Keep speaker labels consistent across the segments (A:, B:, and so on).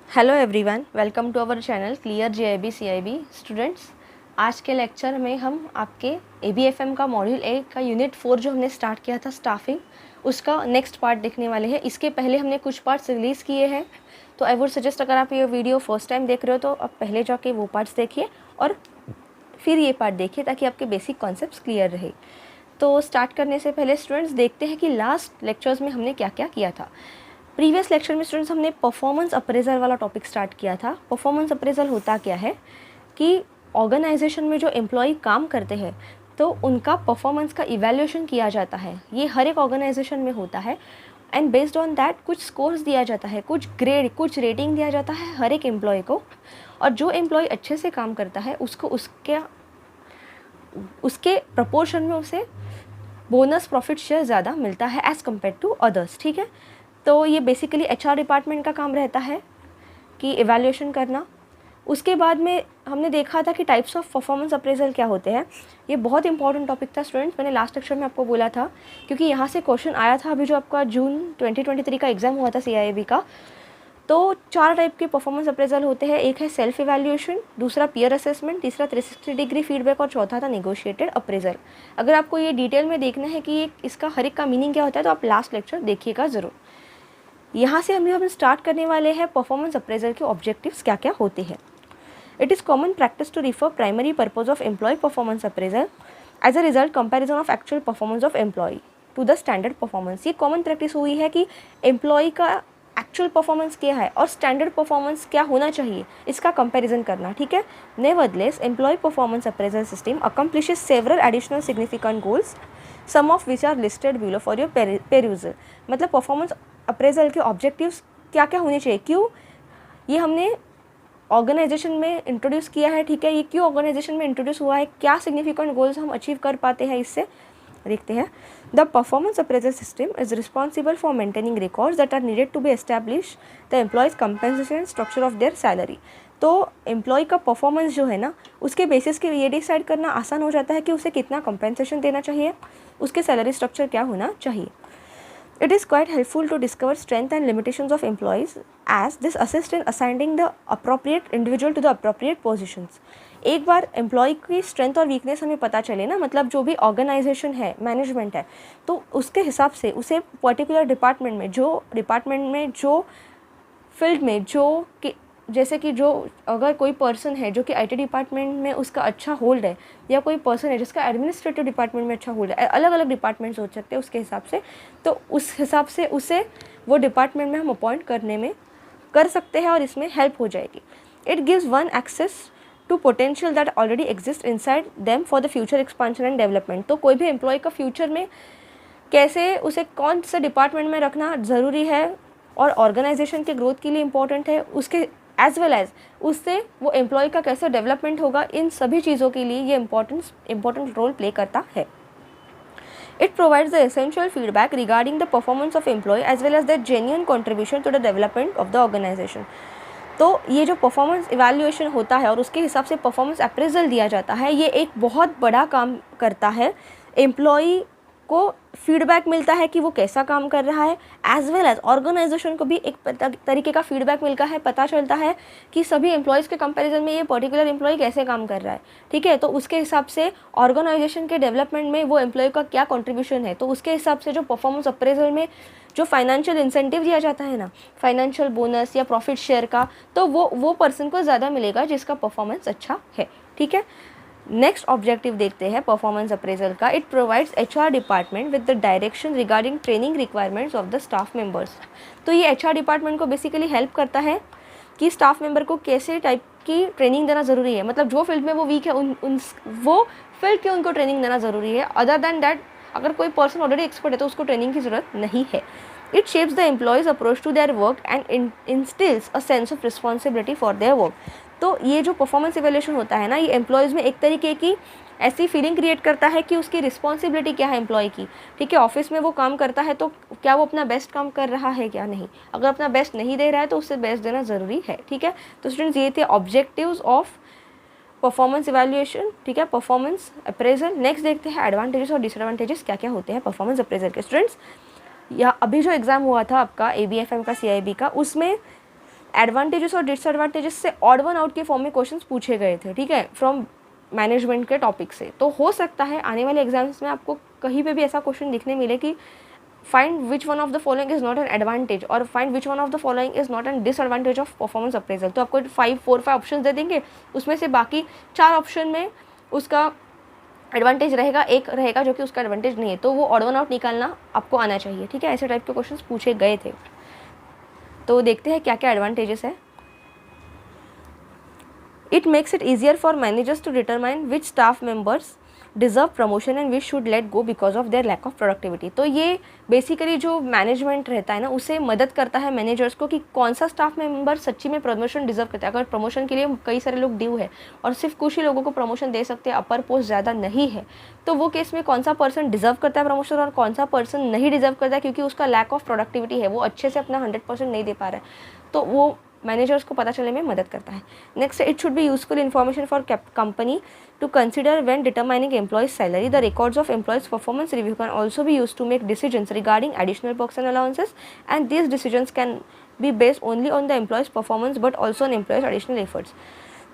A: Hello everyone, welcome to our channel clear JAIIB CAIIB. Students, आज के lecture में हम आपके एबीएफएम का मॉड्यूल 1 का यूनिट 4 जो हमने स्टार्ट किया था स्टाफिंग, उसका नेक्स्ट पार्ट देखने वाले हैं। इसके पहले हमने कुछ पार्ट्स रिलीज़ किए हैं, तो आई वुड सजेस्ट अगर आप ये वीडियो फर्स्ट टाइम देख रहे हो तो आप पहले जाके वो पार्ट्स देखिए और फिर ये पार्ट देखिए ताकि आपके बेसिक कॉन्सेप्ट्स क्लियर रहे। तो स्टार्ट करने से पहले स्टूडेंट्स देखते हैं कि लास्ट लेक्चर्स में हमने क्या क्या किया था। प्रीवियस लेक्चर में स्टूडेंट्स हमने परफॉर्मेंस अप्रेजल वाला टॉपिक स्टार्ट किया था। परफॉर्मेंस अप्रेजल होता क्या है कि ऑर्गेनाइजेशन में जो एम्प्लॉय काम करते हैं तो उनका परफॉर्मेंस का इवैल्यूएशन किया जाता है। ये हर एक ऑर्गेनाइजेशन में होता है एंड बेस्ड ऑन दैट कुछ स्कोर्स दिया जाता है, कुछ ग्रेड, कुछ रेटिंग दिया जाता है हर एक एम्प्लॉय को। और जो एम्प्लॉय अच्छे से काम करता है उसको उसके प्रपोर्शन में उसे बोनस प्रॉफिट शेयर ज़्यादा मिलता है एज़ कम्पेयर टू अदर्स। ठीक है, तो ये बेसिकली एचआर डिपार्टमेंट का काम रहता है कि इवैल्यूएशन करना। उसके बाद में हमने देखा था कि टाइप्स ऑफ परफॉर्मेंस अप्रेजल क्या होते हैं। ये बहुत इंपॉर्टेंट टॉपिक था स्टूडेंट्स, मैंने लास्ट लेक्चर में आपको बोला था क्योंकि यहाँ से क्वेश्चन आया था अभी जो आपका जून 2023 का एग्ज़ाम हुआ था सीआईबी का। तो 4 टाइप के परफॉर्मेंस अप्रेजल होते हैं। एक है सेल्फ इवैल्यूएशन, दूसरा पीयर असेसमेंट, तीसरा 360 डिग्री फीडबैक और चौथा था नेगोशिएटेड अप्रेजल। अगर आपको ये डिटेल में देखना है कि ये इसका हर एक का मीनिंग क्या होता है तो आप लास्ट लेक्चर देखिएगा ज़रूर। यहाँ से हम स्टार्ट करने वाले हैं परफॉर्मेंस अप्रेजल के ऑब्जेक्टिव्स क्या क्या होते हैं। It is common practice to refer primary purpose of employ performance appraisal as a result comparison of actual performance of employ to the standard performance. ये कॉमन प्रैक्टिस हुई है कि एम्प्लॉय का एक्चुअल परफॉर्मेंस क्या है और स्टैंडर्ड परफॉर्मेंस क्या होना चाहिए, इसका कंपैरिजन करना। ठीक है, nevertheless employ performance appraisal system accomplishes several additional significant goals, some of which are listed below for your perusal. मतलब परफॉर्मेंस अप्रेजल के ऑब्जेक्टिव्स क्या क्या होने चाहिए, क्यों ये हमने ऑर्गेनाइजेशन में इंट्रोड्यूस किया है। ठीक है, ये क्यों ऑर्गेनाइजेशन में इंट्रोड्यूस हुआ है, क्या सिग्निफिकेंट गोल्स हम अचीव कर पाते हैं, इससे देखते हैं। The performance appraisal system is responsible for maintaining records that are needed to be establish the employees compensation structure of their salary. तो एम्प्लॉय का परफॉर्मेंस जो है ना, उसके बेसिस के ये डिसाइड करना आसान हो जाता है कि उसे कितना कंपेंसेशन देना चाहिए, उसके सैलरी स्ट्रक्चर क्या होना चाहिए। It is quite helpful to discover strength and limitations of employees as this assists in assigning the appropriate individual to the appropriate positions. एक बार एम्प्लॉय की स्ट्रेंथ और वीकनेस हमें पता चले ना, मतलब जो भी ऑर्गेनाइजेशन है, मैनेजमेंट है, तो उसके हिसाब से उसे पर्टिकुलर डिपार्टमेंट में जो फील्ड में जैसे कि जो अगर कोई पर्सन है जो कि आईटी डिपार्टमेंट में उसका अच्छा होल्ड है, या कोई पर्सन है जिसका एडमिनिस्ट्रेटिव डिपार्टमेंट में अच्छा होल्ड है, अलग अलग डिपार्टमेंट्स हो सकते हैं उसके हिसाब से, तो उस हिसाब से उसे वो डिपार्टमेंट में हम अपॉइंट करने में कर सकते हैं और इसमें हेल्प हो जाएगी। It gives one access to potential that already exist inside them for the future expansion and development. तो कोई भी एम्प्लॉय का फ्यूचर में कैसे उसे कौन से डिपार्टमेंट में रखना ज़रूरी है और ऑर्गेनाइजेशन के ग्रोथ के लिए इम्पॉर्टेंट है, उसके एज वेल एज उससे वो एम्प्लॉय का कैसे डेवलपमेंट होगा, इन सभी चीज़ों के लिए ये इम्पॉर्टेंट रोल प्ले करता है। It provides the essential feedback regarding the performance of employ as well as the genuine contribution to the development of the organisation. तो ये जो परफॉर्मेंस इवैल्यूएशन होता है और उसके हिसाब से परफॉर्मेंस अप्रेजल दिया जाता है, ये एक बहुत बड़ा काम करता है। एम्प्लॉय को फीडबैक मिलता है कि वो कैसा काम कर रहा है, एज वेल एज ऑर्गेनाइजेशन को भी एक तरीके का फीडबैक मिलता है, पता चलता है कि सभी एम्प्लॉयज़ के कंपैरिजन में ये पर्टिकुलर एम्प्लॉय कैसे काम कर रहा है। ठीक है, तो उसके हिसाब से ऑर्गेनाइजेशन के डेवलपमेंट में वो एम्प्लॉय का क्या कंट्रीब्यूशन है, तो उसके हिसाब से जो परफॉर्मेंस अप्रेजल में जो फाइनेंशियल इंसेंटिव दिया जाता है ना, फाइनेंशियल बोनस या प्रॉफिट शेयर का, तो वो पर्सन को ज़्यादा मिलेगा जिसका परफॉर्मेंस अच्छा है। ठीक है, नेक्स्ट ऑब्जेक्टिव देखते हैं परफॉर्मेंस अप्रेजल का। It provides HR department with the direction regarding training requirements of the staff members. तो ये एचआर डिपार्टमेंट को बेसिकली हेल्प करता है कि स्टाफ मेंबर को कैसे टाइप की ट्रेनिंग देना ज़रूरी है, मतलब जो फील्ड में वो वीक है वो फील्ड की उनको ट्रेनिंग देना ज़रूरी है। अदर दैन दैट अगर कोई पर्सन ऑलरेडी एक्सपर्ट है तो उसको ट्रेनिंग की ज़रूरत नहीं है। It shapes the employees approach to their work and instils a sense of responsibility for their work. तो ये जो परफॉर्मेंस इवैल्यूएशन होता है ना, ये एम्प्लॉयज़ में एक तरीके की ऐसी फीलिंग क्रिएट करता है कि उसकी रिस्पॉन्सिबिलिटी क्या है एम्प्लॉय की। ठीक है, ऑफिस में वो काम करता है तो क्या वो अपना बेस्ट काम कर रहा है क्या नहीं, अगर अपना बेस्ट नहीं दे रहा है तो उससे बेस्ट देना ज़रूरी है। ठीक है, तो स्टूडेंट्स ये थे ऑब्जेक्टिव्स ऑफ परफॉर्मेंस इवैल्यूएशन। ठीक है, परफॉर्मेंस अप्रेजल। नेक्स्ट देखते हैं एडवांटेजेस और डिसएडवांटेजेस क्या क्या होते हैं परफॉर्मेंस अप्रेजल के। स्टूडेंट्स, या अभी जो एग्ज़ाम हुआ था आपका एबीएफएम का सीआईबी का, उसमें एडवांटेजेस और डिसएडवांटेजेस से ऑड वन आउट के फॉर्म में क्वेश्चंस पूछे गए थे, ठीक है, फ्रॉम मैनेजमेंट के टॉपिक से। तो हो सकता है आने वाले एग्जाम्स में आपको कहीं पे भी ऐसा क्वेश्चन दिखने मिले कि find which one of the following is not an advantage और find which one of the following is not an disadvantage of performance appraisal. तो आपको 4-5 ऑप्शन दे देंगे, उसमें से बाकी 4 ऑप्शन में उसका एडवांटेज रहेगा, एक रहेगा जो कि उसका एडवांटेज नहीं है, तो वो ऑड वन आउट निकालना आपको आना चाहिए, ठीक है। ऐसे टाइप के क्वेश्चंस पूछे गए थे। तो देखते हैं क्या क्या एडवांटेजेस है। It makes it easier for managers to determine which staff members deserve promotion and which should let go because of their lack of productivity. तो ये बेसिकली जो मैनेजमेंट रहता है ना, उसे मदद करता है मैनेजर्स को कि कौन सा स्टाफ मेंबर सच्ची में प्रमोशन डिजर्व करता है। अगर प्रमोशन के लिए कई सारे लोग ड्यू है और सिर्फ कुछ ही लोगों को प्रमोशन दे सकते हैं, अपर पोस्ट ज़्यादा नहीं है, तो वो केस में कौन सा पर्सन डिजर्व करता है प्रमोशन और कौन सा पर्सन नहीं डिजर्व करता है, क्योंकि उसका लैक ऑफ प्रोडक्टिविटी है, वो अच्छे से अपना 100% नहीं दे पा रहा है, तो वो मैनेजर्स को पता चलने में मदद करता है। Next, it should be useful information for company to consider when determining employees' salary. The records of employees' performance review can also be used to make decisions regarding additional perks and allowances, and these decisions can be based only on the employees' performance but also on employees' additional efforts.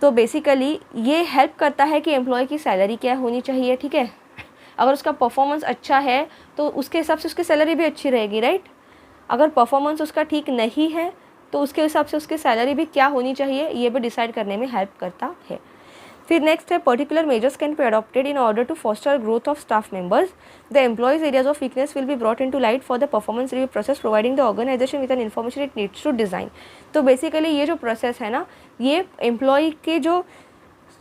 A: तो basically ये help करता है कि employ की salary क्या होनी चाहिए, ठीक है। अगर उसका परफॉर्मेंस अच्छा है तो उसके हिसाब से उसकी सैलरी भी अच्छी रहेगी, राइट। अगर परफॉर्मेंस उसका ठीक नहीं है तो उसके हिसाब से उसकी सैलरी भी क्या होनी चाहिए, ये भी डिसाइड करने में हेल्प करता है। फिर नेक्स्ट है, particular measures can be adopted in order to foster growth of staff members. The employees areas of weakness will be brought in to light for the performance review process, providing the organisation with an information it needs to design. तो basically ये जो process है ना, ये employ के जो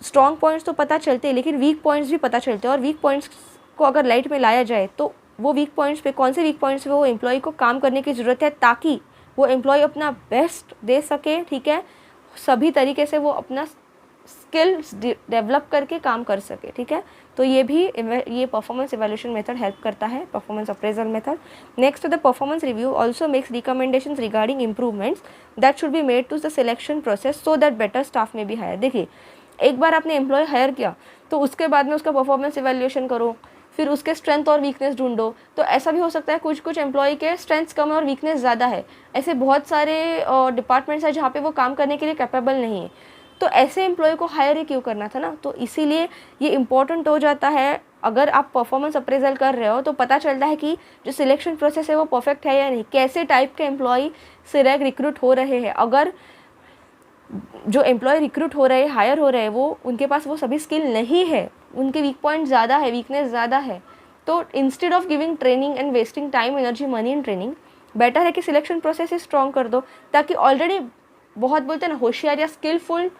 A: strong points तो पता चलते हैं लेकिन वीक पॉइंट्स भी पता चलते हैं, और वीक पॉइंट्स को अगर लाइट में लाया जाए तो वो वीक पॉइंट्स पे, कौन से वीक पॉइंट्स पे वो एम्प्लॉय को काम करने की ज़रूरत है ताकि वो एम्प्लॉय अपना बेस्ट दे सके, ठीक है, सभी तरीके से वो अपना स्किल्स डेवलप करके काम कर सके, ठीक है। तो ये परफॉर्मेंस इवैल्यूएशन मेथड हेल्प करता है, performance appraisal method. Next, the performance review also makes recommendations regarding improvements that should be made to the selection process so that better staff may be hire. देखिए, एक बार आपने employ higher किया तो उसके बाद में उसका परफॉर्मेंस इवैल्यूएशन करो, फिर उसके स्ट्रेंथ और वीकनेस ढूंढो। तो ऐसा भी हो सकता है कुछ एम्प्लॉय के स्ट्रेंथ्स कम है और वीकनेस ज़्यादा है, ऐसे बहुत सारे डिपार्टमेंट्स हैं जहाँ पे वो काम करने के लिए कैपेबल नहीं है, तो ऐसे एम्प्लॉय को हायर ही क्यों करना था ना। तो इसीलिए ये इम्पॉर्टेंट हो जाता है। अगर आप परफॉर्मेंस अप्रेजल कर रहे हो तो पता चलता है कि जो सिलेक्शन प्रोसेस है वो परफेक्ट है या नहीं, कैसे टाइप के एम्प्लॉय सिलेक्ट रिक्रूट हो रहे हैं। अगर जो एम्प्लॉय रिक्रूट हो रहे हैं, हायर हो रहे हैं, वो उनके पास वो सभी स्किल नहीं है, उनके वीक पॉइंट ज़्यादा है, वीकनेस ज़्यादा है, तो instead of giving training and wasting time, energy, money in training, better है कि सिलेक्शन प्रोसेस ही स्ट्रॉन्ग कर दो, ताकि ऑलरेडी बहुत बोलते हैं ना होशियार या स्किलफुल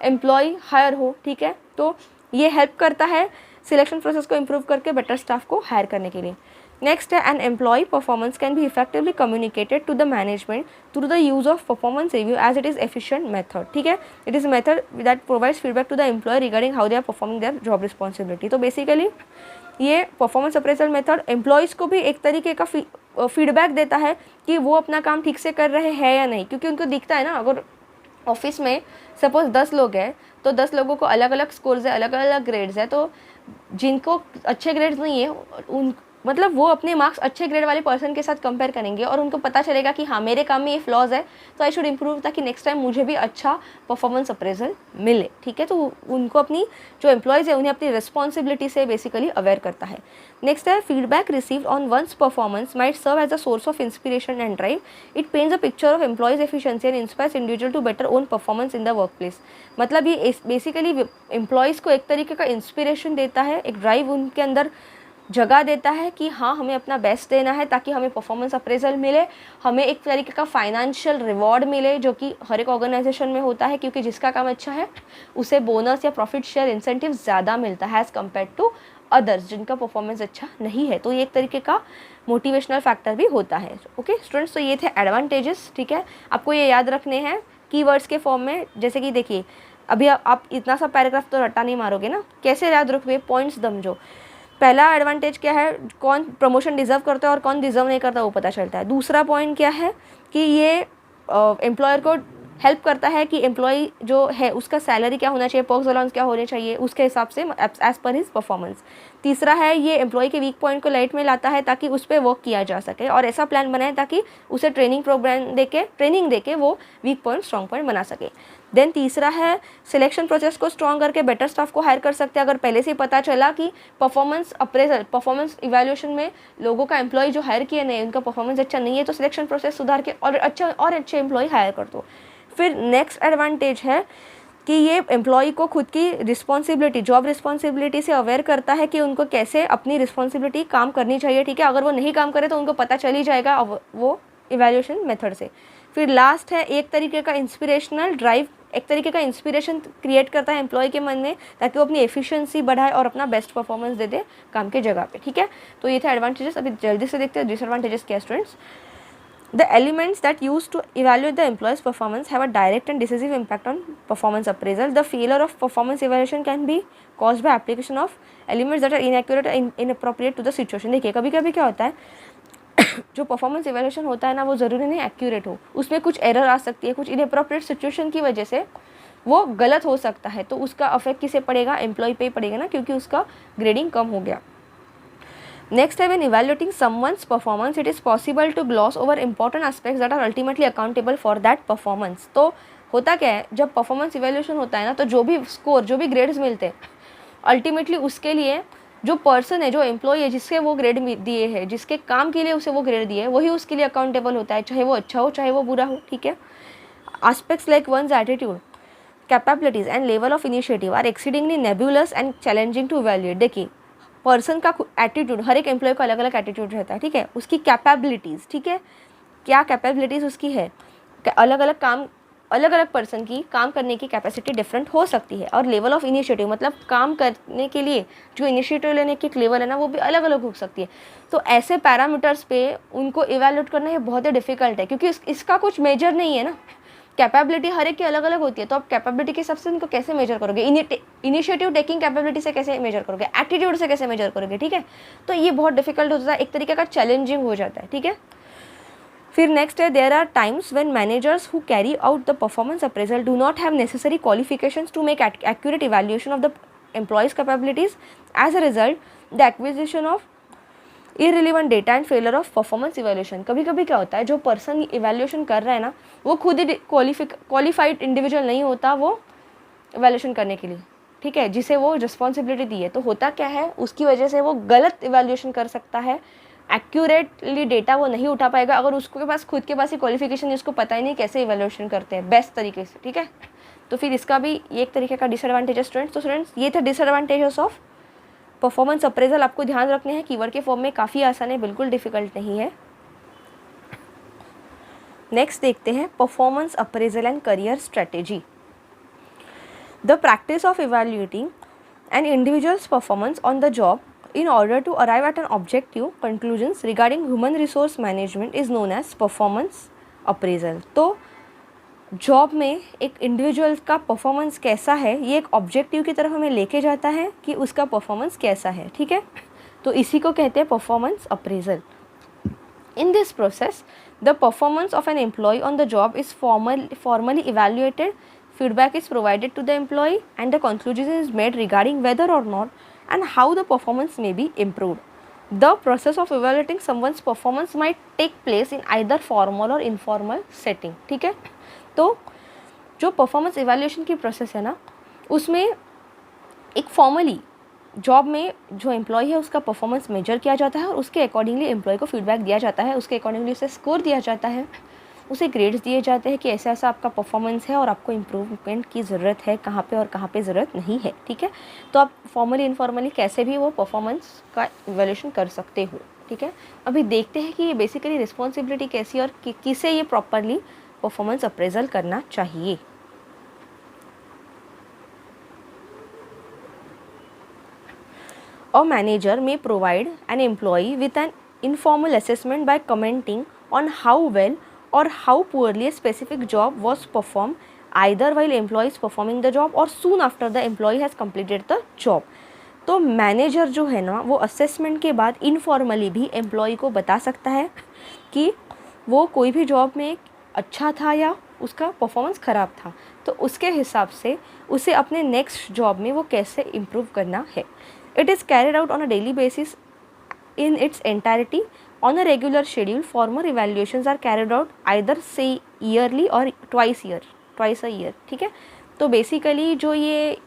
A: एम्प्लॉय हायर हो, ठीक है। तो ये हेल्प करता है सिलेक्शन प्रोसेस को इम्प्रूव करके बेटर स्टाफ को हायर करने के लिए। नेक्स्ट है, an employ performance can be effectively communicated to the management through the use of performance review as it is efficient method, ठीक है। It is method that provides feedback to the employ regarding how they are performing their job responsibility. तो basically ये performance appraisal method employees को भी एक तरीके का feedback देता है कि वो अपना काम ठीक से कर रहे हैं या नहीं, क्योंकि उनको दिखता है ना, अगर ऑफिस में सपोज 10 लोग हैं तो 10 लोगों को अलग अलग स्कोर्स है, अलग अलग ग्रेड्स है, तो जिनको अच्छे ग्रेड्स नहीं है उन मतलब वो अपने मार्क्स अच्छे ग्रेड वाले पर्सन के साथ कंपेयर करेंगे और उनको पता चलेगा कि हाँ मेरे काम में ये फ्लॉज है तो आई शुड इम्प्रूव, ताकि नेक्स्ट टाइम मुझे भी अच्छा परफॉर्मेंस अप्रेजल मिले, ठीक है। तो उनको अपनी जो एम्प्लॉयज़ है उन्हें अपनी रिस्पॉन्सिबिलिटी से बेसिकली अवेयर करता है। नेक्स्ट है, feedback received on once performance might serve as a source of inspiration and drive. It paints a picture of employees efficiency and inspires individual to better own performance in the work place. मतलब ये basically employees को एक तरीके का inspiration देता है, एक drive उनके अंदर जगह देता है कि हाँ हमें अपना बेस्ट देना है ताकि हमें परफॉर्मेंस अप्रेजल मिले, हमें एक तरीके का फाइनेंशियल रिवॉर्ड मिले जो कि हर एक ऑर्गेनाइजेशन में होता है, क्योंकि जिसका काम अच्छा है उसे बोनस या प्रॉफिट शेयर इंसेंटिव ज़्यादा मिलता है एज़ कम्पेयर टू अदर्स जिनका परफॉर्मेंस अच्छा नहीं है। तो ये एक तरीके का मोटिवेशनल फैक्टर भी होता है। ओके स्टूडेंट्स, तो ये थे एडवांटेजेस, ठीक है। आपको ये याद रखने हैं कीवर्ड्स के फॉर्म में, जैसे कि देखिए अभी आप इतना सा पैराग्राफ तो रट्टा नहीं मारोगे ना, कैसे याद रखोगे, पॉइंट्स समझो। पहला एडवांटेज क्या है, कौन प्रमोशन डिज़र्व करता है और कौन डिज़र्व नहीं करता वो पता चलता है। दूसरा पॉइंट क्या है कि ये एम्प्लॉयर को हेल्प करता है कि एम्प्लॉय जो है उसका सैलरी क्या होना चाहिए, पर्क्स अलाउंस क्या होने चाहिए उसके हिसाब से एज पर हिज परफॉर्मेंस। तीसरा है ये एम्प्लॉय के वीक पॉइंट को लाइट में लाता है ताकि उस पर वर्क किया जा सके और ऐसा प्लान बनाए ताकि उसे ट्रेनिंग देके वो वीक पॉइंट स्ट्रॉन्ग पॉइंट बना सके। देन तीसरा है सिलेक्शन प्रोसेस को स्ट्रॉन्ग करके बेटर स्टाफ को हायर कर सकते हैं। अगर पहले से ही पता चला कि परफॉर्मेंस इवैल्यूएशन में लोगों का एम्प्लॉय जो हायर किए नहीं उनका परफॉर्मेंस अच्छा नहीं है तो सिलेक्शन प्रोसेस सुधार के और अच्छे एम्प्लॉय हायर कर दो। फिर नेक्स्ट एडवांटेज है कि ये एम्प्लॉय को खुद की जॉब रिस्पॉन्सिबिलिटी से अवेयर करता है कि उनको कैसे अपनी रिस्पॉन्सिबिलिटी काम करनी चाहिए, ठीक है। अगर वो नहीं काम करे तो उनको पता चल ही जाएगा वो इवैल्यूएशन मेथड से। फिर लास्ट है एक तरीके का इंस्पिरेशन क्रिएट करता है एम्प्लॉय के मन में ताकि वो अपनी एफिशिएंसी बढ़ाए और अपना बेस्ट परफॉर्मेंस दे काम के जगह पे, ठीक है। तो ये थे एडवांटेजेस। अभी जल्दी से देखते हैं डिसएडवांटेजेस क्या students. The elements that used to evaluate the employee's performance have a direct and decisive impact on performance appraisal. The failure of performance evaluation can be caused by application of elements that are inaccurate and inappropriate to the situation. देखिए कभी कभी क्या होता है जो performance evaluation होता है ना वो ज़रूरी नहीं एक्यूरेट हो, उसमें कुछ एरर आ सकती है, कुछ इनअप्रोप्रिएट सिचुएशन की वजह से वो गलत हो सकता है। तो उसका अफेक्ट किसे पड़ेगा, एम्प्लॉय पे ही पड़ेगा ना, क्योंकि उसका ग्रेडिंग कम हो गया। नेक्स्ट है, when evaluating someone's performance, it is possible to gloss over important aspects that are ultimately accountable for that performance. तो होता क्या है जब परफॉर्मेंस इवैल्यूएशन होता है ना, तो जो भी ग्रेड्स मिलते हैं अल्टीमेटली उसके लिए जो पर्सन है, जो एम्प्लॉय है जिसके वो ग्रेड दिए हैं, जिसके काम के लिए उसे वो ग्रेड दिए है, वही उसके लिए अकाउंटेबल होता है, चाहे वो अच्छा हो चाहे वो बुरा हो, ठीक है। Aspects like one's attitude, capabilities and level of initiative are exceedingly nebulous and challenging to evaluate. देखिए पर्सन का एटीट्यूड, हर एक एम्प्लॉय का अलग अलग एटीट्यूड रहता है, ठीक है। उसकी कैपेबिलिटीज़, ठीक है, क्या कैपेबिलिटीज़ उसकी है, अलग अलग पर्सन की काम करने की कैपेसिटी डिफरेंट हो सकती है। और लेवल ऑफ इनिशिएटिव मतलब काम करने के लिए जो इनिशिएटिव लेने की एक लेवल है ना वो भी अलग अलग हो सकती है। तो ऐसे पैरामीटर्स पे उनको इवैल्यूएट करना ये बहुत ही डिफिकल्ट है, क्योंकि इसका कुछ मेजर नहीं है ना। कैपेबिलिटी हर एक की अलग अलग होती है, तो आप कैपेबिलिटी के हिसाब से उनको कैसे मेजर करोगे, इनिशिएटिव टेकिंग कैपेबिलिटी से कैसे मेजर करोगे, एटीट्यूड से कैसे मेजर करोगे, ठीक है। तो ये बहुत डिफिकल्ट होता है, एक तरीके का चैलेंजिंग हो जाता है, ठीक है। फिर नेक्स्ट है, there are times when managers who carry out the performance appraisal do not have necessary qualifications to make accurate evaluation of the employees capabilities. As a result the acquisition of irrelevant data and failure of performance evaluation. कभी कभी क्या होता है जो person evaluation कर रहा है ना वो खुद ही क्वालिफाइड इंडिविजुअल नहीं होता वो इवैल्यूएशन करने के लिए, ठीक है, जिसे वो रिस्पॉन्सिबिलिटी दी है। तो होता क्या है उसकी वजह से वो गलत इवैल्यूएशन कर सकता है, एक्यूरेटली डेटा वो नहीं उठा पाएगा अगर उसके पास खुद के पास ही क्वालिफिकेशन है, उसको पता ही नहीं कैसे इवैल्यूएशन करते हैं बेस्ट तरीके से, ठीक है। तो फिर इसका भी ये एक तरीके का डिसएडवांटेज है स्टूडेंट्स। तो स्टूडेंट्स ये थे डिसएडवांटेजेस ऑफ परफॉर्मेंस अप्रेजल। आपको ध्यान रखने हैं, कीवर्ड के फॉर्म में काफ़ी आसान है, बिल्कुल डिफिकल्ट नहीं है। नेक्स्ट देखते हैं performance appraisal and career strategy. The practice of evaluating an individual's performance on the job in order to arrive at an objective conclusions regarding human resource management is known as performance appraisal। तो job में एक individual का performance कैसा है ये एक objective की तरफ हमें लेके जाता है कि उसका परफॉर्मेंस कैसा है, ठीक है। तो इसी को कहते हैं performance appraisal. In this process the performance of an employee on the job is formally evaluated, feedback is provided to the employee and the conclusion is made regarding whether or not and how the performance may be improved. The process of evaluating someone's performance might take place in either formal or informal setting, ठीक है। तो जो performance evaluation की process है ना उसमें एक formally job में जो एम्प्लॉय है उसका परफॉर्मेंस मेजर किया जाता है और उसके अकॉर्डिंगली एम्प्लॉय को फीडबैक दिया जाता है, उसके अकॉर्डिंगली उसे स्कोर दिया जाता है, उसे ग्रेड्स दिए जाते हैं कि ऐसा ऐसा आपका परफॉर्मेंस है और आपको इम्प्रूवमेंट की ज़रूरत है कहाँ पे और कहाँ पे ज़रूरत नहीं है, ठीक है। तो आप फॉर्मली इनफॉर्मली कैसे भी वो परफॉर्मेंस का इवैल्यूएशन कर सकते हो, ठीक है। अभी देखते हैं कि ये बेसिकली रिस्पॉन्सिबिलिटी कैसी और किसे ये प्रॉपरली परफॉर्मेंस अप्रेजल करना चाहिए। A manager may provide an employee with an informal assessment by commenting on how well or how poorly a specific job was performed either while employee is performing the job or soon after the employee has completed the job। तो manager जो है ना वो assessment के बाद informally भी employ को बता सकता है कि वो कोई भी जॉब में अच्छा था या उसका परफॉर्मेंस ख़राब था, तो उसके हिसाब से उसे अपने नेक्स्ट जॉब में वो कैसे इम्प्रूव करना है। It is carried out on a daily basis in its entirety on a regular schedule. Formal evaluations are carried out either say yearly or twice a year, ठीक है। तो बेसिकली जो ये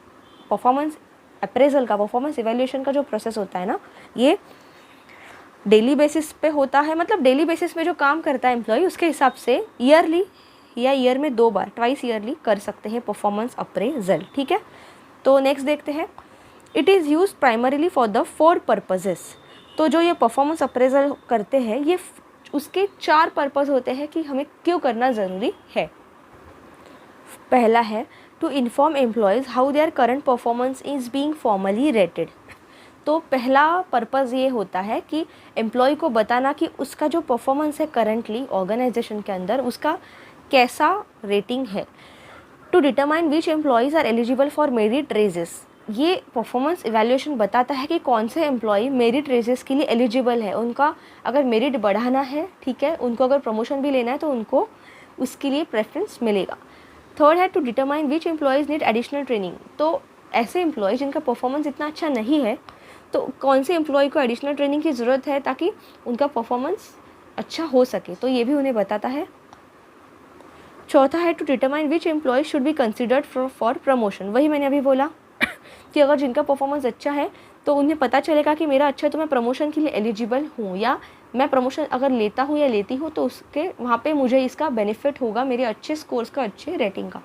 A: परफॉर्मेंस अप्रेजल का, performance evaluation का जो process होता है ना, ये डेली बेसिस पे होता है। मतलब डेली बेसिस पे जो काम करता है एम्प्लॉय, उसके हिसाब से ईयरली या ईयर में 2 बार, ट्वाइस ईयरली कर सकते हैं परफॉर्मेंस अप्रेजल, ठीक है। तो नेक्स्ट देखते हैं, it is use primarily for the 4 purposes. तो जो ये परफॉर्मेंस अप्रेजल करते हैं, ये उसके 4 पर्पज़ होते हैं कि हमें क्यों करना ज़रूरी है। पहला है to inform employees how their current performance is being formally rated. तो पहला पर्पज़ ये होता है कि एम्प्लॉय को बताना कि उसका जो परफॉर्मेंस है करंटली ऑर्गेनाइजेशन के अंदर, उसका कैसा रेटिंग है। To determine which employees are eligible for merit raises. ये परफॉर्मेंस इवैल्यूएशन बताता है कि कौन से एम्प्लॉय मेरिट रेजेस के लिए एलिजिबल है। उनका अगर मेरिट बढ़ाना है, ठीक है, उनको अगर प्रमोशन भी लेना है तो उनको उसके लिए प्रेफरेंस मिलेगा। थर्ड है to determine which employees need additional training. तो ऐसे एम्प्लॉय जिनका परफॉर्मेंस इतना अच्छा नहीं है, तो कौन से एम्प्लॉय को एडिशनल ट्रेनिंग की ज़रूरत है ताकि उनका परफॉर्मेंस अच्छा हो सके, तो ये भी उन्हें बताता है। चौथा है to determine which employee should be considered for promotion. वही मैंने अभी बोला कि अगर जिनका परफॉर्मेंस अच्छा है तो उन्हें पता चलेगा कि मेरा अच्छा है तो मैं प्रमोशन के लिए एलिजिबल हूँ, या मैं प्रमोशन अगर लेता हूँ या लेती हूँ तो उसके वहाँ पे मुझे इसका बेनिफिट होगा, मेरे अच्छे स्कोर्स का, अच्छे रेटिंग का।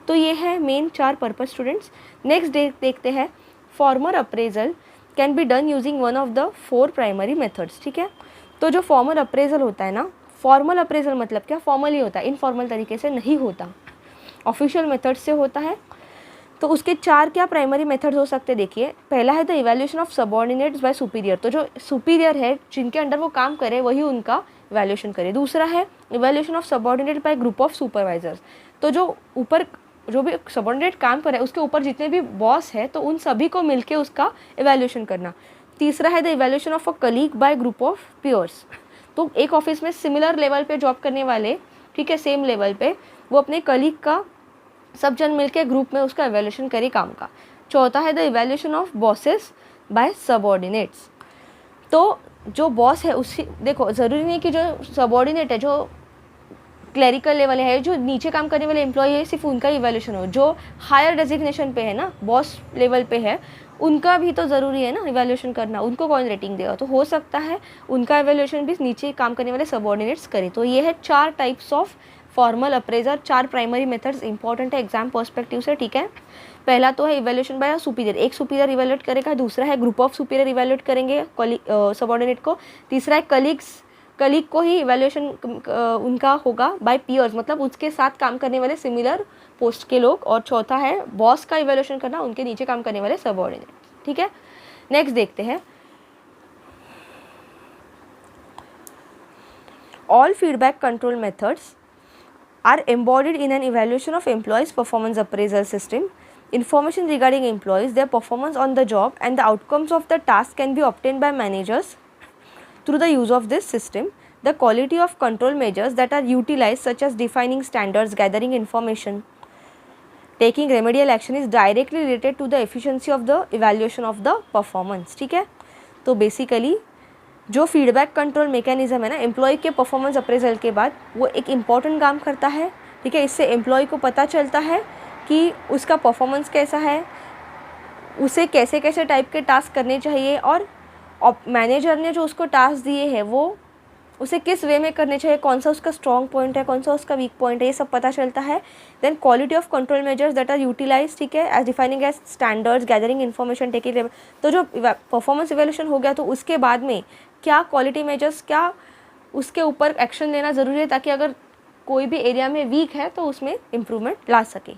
A: तो ये है मेन 4 पर्पस स्टूडेंट्स। नेक्स्ट देखते हैं, formal appraisal can be done using one of the 4 primary methods, ठीक है। तो जो फॉर्मल अप्रेजल होता है ना, फॉर्मल अप्रेजल मतलब क्या, फॉर्मली होता है, इनफॉर्मल तरीके से नहीं होता, ऑफिशियल मेथड से होता है। तो उसके 4 क्या प्राइमरी मेथड्स हो सकते हैं, देखिए। पहला है the evaluation of subordinates by superior. तो जो सुपीरियर है, जिनके अंडर वो काम करे, वही उनका इवैल्यूएशन करे। दूसरा है evaluation of subordinate bye group of supervisors. तो जो ऊपर जो भी सबऑर्डिनेट काम करे, उसके ऊपर जितने भी बॉस है, तो उन सभी को मिलके उसका इवैल्यूएशन करना। तीसरा है the evaluation of a colleague by group of peers. तो एक ऑफिस में सिमिलर लेवल पे जॉब करने वाले, ठीक है, सेम लेवल पे, वो अपने कलीग का, सब जन मिलके ग्रुप में उसका इवैल्यूएशन करे काम का। चौथा है the evaluation of bosses by subordinates. तो जो बॉस है उसी, देखो ज़रूरी नहीं कि जो सबऑर्डिनेट है, जो क्लरिकल लेवल है, जो नीचे काम करने वाले एम्प्लॉय है, सिर्फ उनका इवैल्यूएशन हो। जो हायर डेजिग्नेशन पे है ना, बॉस लेवल पे है, उनका भी तो ज़रूरी है ना इवैल्यूएशन करना। उनको कौन रेटिंग देगा, तो हो सकता है उनका इवैल्यूएशन भी नीचे काम करने वाले सबऑर्डिनेट्स करे। तो ये है 4 types of formal appraisal, 4 primary methods important है एग्जाम पर्सपेक्टिव से, ठीक है। पहला तो है इवैल्यूएशन बाय सुपीरियर, एक सुपीरियर इवैल्यूएट करेगा। दूसरा है ग्रुप ऑफ सुपीरियर इवैल्यूएट करेंगे सबऑर्डिनेट को। तीसरा है कलीग को ही इवैल्यूएशन उनका होगा बाय पीयर्स, मतलब उसके साथ काम करने वाले सिमिलर पोस्ट के लोग। और चौथा है बॉस का इवैल्यूएशन करना, उनके नीचे काम करने वाले सबऑर्डिनेट, ठीक है। नेक्स्ट देखते हैं, all feedback control methods are embodied in an evaluation of employees' performance appraisal system. Information regarding employees, their performance on the job and the outcomes of the task can be obtained by managers through the use of this system. The quality of control measures that are utilized, such as defining standards, gathering information, taking remedial action, is directly related to the efficiency of the evaluation of the performance, ठीक है। तो basically जो feedback control mechanism है ना, employ के performance appraisal के बाद, वो एक इम्पॉर्टेंट काम करता है, ठीक है। इससे एम्प्लॉय को पता चलता है कि उसका परफॉर्मेंस कैसा है, उसे कैसे कैसे टाइप के टास्क करने चाहिए, और मैनेजर ने जो उसको टास्क दिए हैं वो उसे किस वे में करने चाहिए, कौन सा उसका स्ट्रॉन्ग पॉइंट है, कौन सा उसका वीक पॉइंट है, ये सब पता चलता है। Then quality of control measures that are utilize, ठीक है, as defining as standards, gathering information, taking. तो जो परफॉर्मेंस इवैल्यूएशन हो गया, तो उसके बाद में क्या क्वालिटी मेजर्स, क्या उसके ऊपर एक्शन लेना ज़रूरी है ताकि अगर कोई भी एरिया में वीक है तो उसमें इम्प्रूवमेंट ला सके।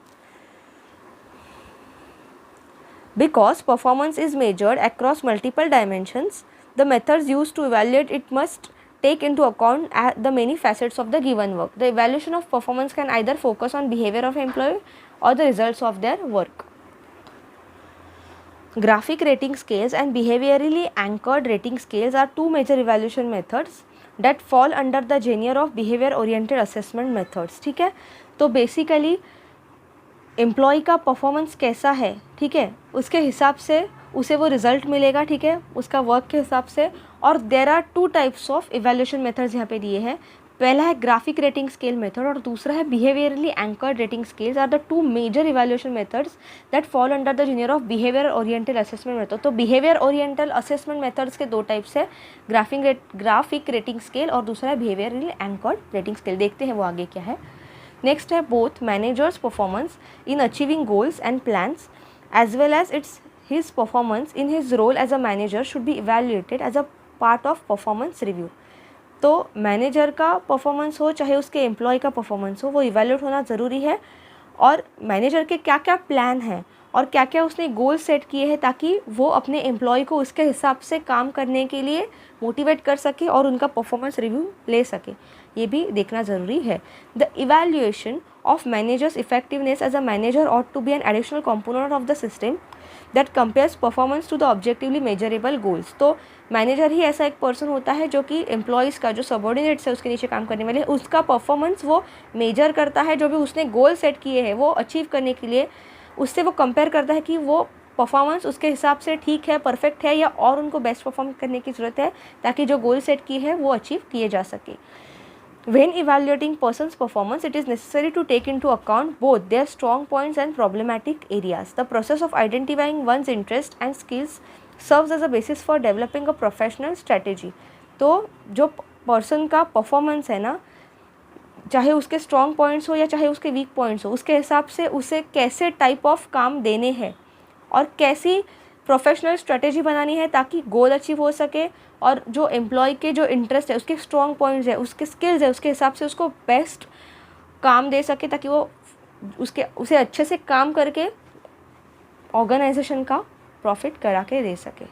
A: Because performance is measured across multiple dimensions, the methods used to evaluate it must take into account the many facets of the given work. The evaluation of performance can either focus on behavior of employee or the results of their work. Graphic rating scales and behaviorally anchored rating scales are 2 major evaluation methods. that fall under the genre of behavior oriented assessment methods, ठीक है। तो basically employ का performance कैसा है, ठीक है, उसके हिसाब से उसे वो रिजल्ट मिलेगा, ठीक है, उसका वर्क के हिसाब से। और there are 2 types of evaluation methods यहाँ पे दिए हैं। पहला है ग्राफिक रेटिंग स्केल मेथड और दूसरा है behaviourally anchored rating scales are the 2 major evaluation methods that fall under the genre of behaviour oriented assessment method. तो बिहेवियर ओरिएंटल असेसमेंट मेथड्स के 2 टाइप्स है, ग्राफिक रेटिंग स्केल और दूसरा है behaviourally anchored rating scale. देखते हैं वो आगे क्या है। नेक्स्ट है both managers performance in achieving goals and plans as well as its his performance in his role as a manager should be evaluated as a part of performance review। तो manager का performance हो चाहे उसके employ का performance हो, वो evaluate होना ज़रूरी है। और मैनेजर के क्या क्या प्लान हैं और क्या क्या उसने गोल सेट किए हैं ताकि वो अपने एम्प्लॉय को उसके हिसाब से काम करने के लिए मोटिवेट कर सके और उनका परफॉर्मेंस रिव्यू ले सके, ये भी देखना ज़रूरी है। The evaluation of managers effectiveness as a manager ought to be an additional component of the system that compares performance to the objectively measurable goals। तो मैनेजर ही ऐसा एक पर्सन होता है जो कि एम्प्लॉयज़ का, जो सबॉर्डिनेट्स है उसके नीचे काम करने वाले, उसका परफॉर्मेंस वो मेजर करता है। जो भी उसने गोल सेट किए हैं वो अचीव करने के लिए उससे वो कंपेयर करता है कि वो परफॉर्मेंस उसके हिसाब से ठीक है, परफेक्ट है, या और उनको बेस्ट परफॉर्म करने की ज़रूरत है ताकि जो गोल सेट की है वो अचीव किए जा सके। When evaluating person's performance, it is necessary to take into account both their strong points and problematic areas. The process of identifying one's interests and skills serves as a basis for developing a professional strategy। तो जो person का performance है ना, चाहे उसके strong points हो या चाहे उसके वीक पॉइंट्स हो, उसके हिसाब से उसे कैसे टाइप ऑफ काम देने हैं और कैसी प्रोफेशनल स्ट्रेटेजी बनानी है ताकि गोल अचीव हो सके, और जो एम्प्लॉय के जो इंटरेस्ट है, उसके स्ट्रॉन्ग पॉइंट्स है, उसके स्किल्स है, उसके हिसाब से उसको बेस्ट काम दे सके ताकि वो उसे अच्छे से काम करके ऑर्गेनाइजेशन का प्रॉफिट करा के दे सके।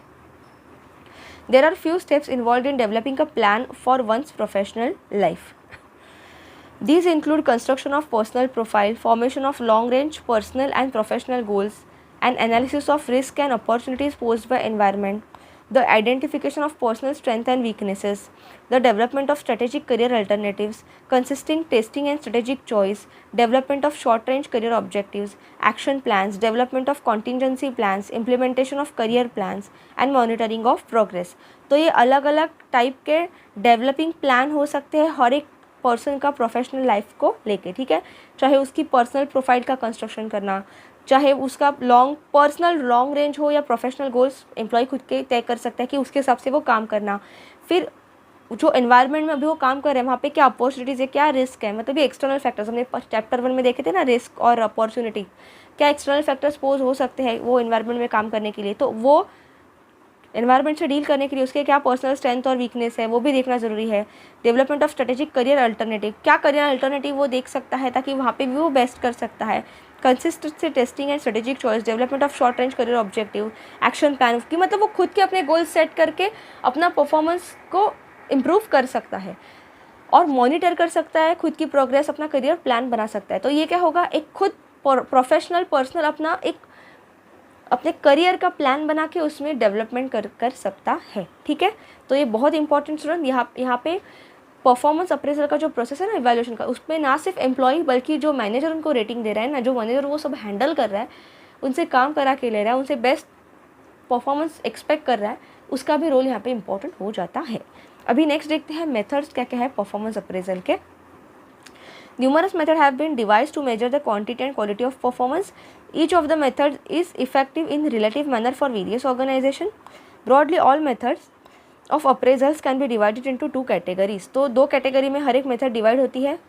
A: There are few steps involve in developing a plan for one's professional life. These include construction of personal profile, formation of long-range personal and professional goals, and analysis of risk and opportunities posed by environment, the identification of personal strengths and weaknesses, the development of strategic career alternatives, consisting testing and strategic choice, development of short-range career objectives, action plans, development of contingency plans, implementation of career plans, and monitoring of progress। तो ये अलग अलग type के developing plan हो सकते हैं हर एक person का प्रोफेशनल लाइफ को लेके, ठीक है। चाहे उसकी पर्सनल प्रोफाइल का कंस्ट्रक्शन करना, चाहे उसका पर्सनल लॉन्ग रेंज हो या प्रोफेशनल गोल्स एम्प्लॉय खुद के तय कर सकता है कि उसके हिसाब से वो काम करना। फिर जो एनवायरनमेंट में अभी वो काम कर रहे हैं वहाँ पे क्या अपॉर्चुनिटीज़ है, क्या रिस्क है, मतलब ये एक्सटर्नल फैक्टर्स हमने चैप्टर 1 में देखे थे ना, रिस्क और अपॉर्चुनिटी, क्या एक्सटर्नल फैक्टर्स पोज हो सकते हैं वो एनवायरनमेंट में काम करने के लिए। तो वो एनवायरनमेंट से डील करने के लिए उसके क्या पर्सनल स्ट्रेंथ और वीकनेस है वो भी देखना ज़रूरी है। Development of strategic career alternative, क्या करियर अल्टरनेटिव वो देख सकता है ताकि वहाँ पे भी वो बेस्ट कर सकता है। Consistency testing and strategic choice, development of short range career objective, action plan की मतलब वो खुद के अपने गोल सेट करके अपना परफॉर्मेंस को इम्प्रूव कर सकता है और मॉनिटर कर सकता है खुद की प्रोग्रेस, अपना करियर प्लान बना सकता है। तो ये क्या होगा, एक खुद प्रोफेशनल पर्सनल अपना एक अपने करियर का प्लान बना के उसमें डेवलपमेंट कर सकता है, ठीक है। तो ये बहुत इंपॉर्टेंट स्टूडेंट, यहाँ पे परफॉर्मेंस अप्रेजल का जो प्रोसेस है ना इवैल्यूएशन का, उसमें ना सिर्फ एम्प्लॉय बल्कि जो मैनेजर उनको रेटिंग दे रहा है ना, जो मैनेजर वो सब हैंडल कर रहा है, उनसे काम करा के ले रहा है, उनसे बेस्ट परफॉर्मेंस एक्सपेक्ट कर रहा है, उसका भी रोल यहाँ पे इंपॉर्टेंट हो जाता है। अभी नेक्स्ट देखते हैं मेथड्स क्या क्या है परफॉर्मेंस अप्रेजल के। Numerous methods have been devised to measure the quantity and quality of performance. Each of the methods is effective in relative manner for various organizations. Broadly, all methods of appraisals can be divided into 2 categories. तो 2 category में हर एक method divide होती है।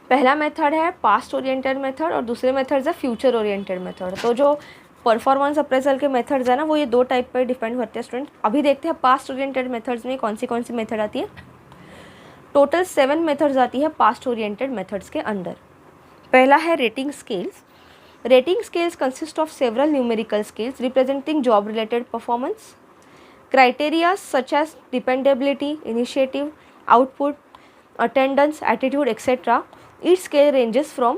A: पहला method है past oriented method और दूसरे methods है फ्यूचर ओरिएंटेड मेथड। तो जो परफॉर्मेंस अप्रेजल के मेथड्स है ना, वो ये 2 टाइप पर डिपेंड करते हैं स्टूडेंट। अभी देखते हैं पास्ट ओरिएंटेड मेथड्स में कौन सी मेथड आती है। टोटल 7 मेथड्स आती है पास्ट ओरिएंटेड मेथड्स के अंदर। पहला है rating scales. Rating scales consist of several numerical scales representing job related performance criteria such as dependability, initiative, output, attendance, attitude etcetera. Each scale ranges from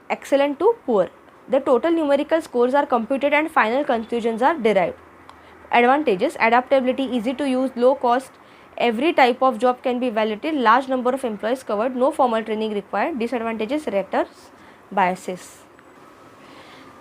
A: excellent to poor. The total numerical scores are computed and final conclusions are derived. Advantages: adaptability, easy to use, low cost, every type of job can be evaluated, large number of employees covered, no formal training required, disadvantages raters biases.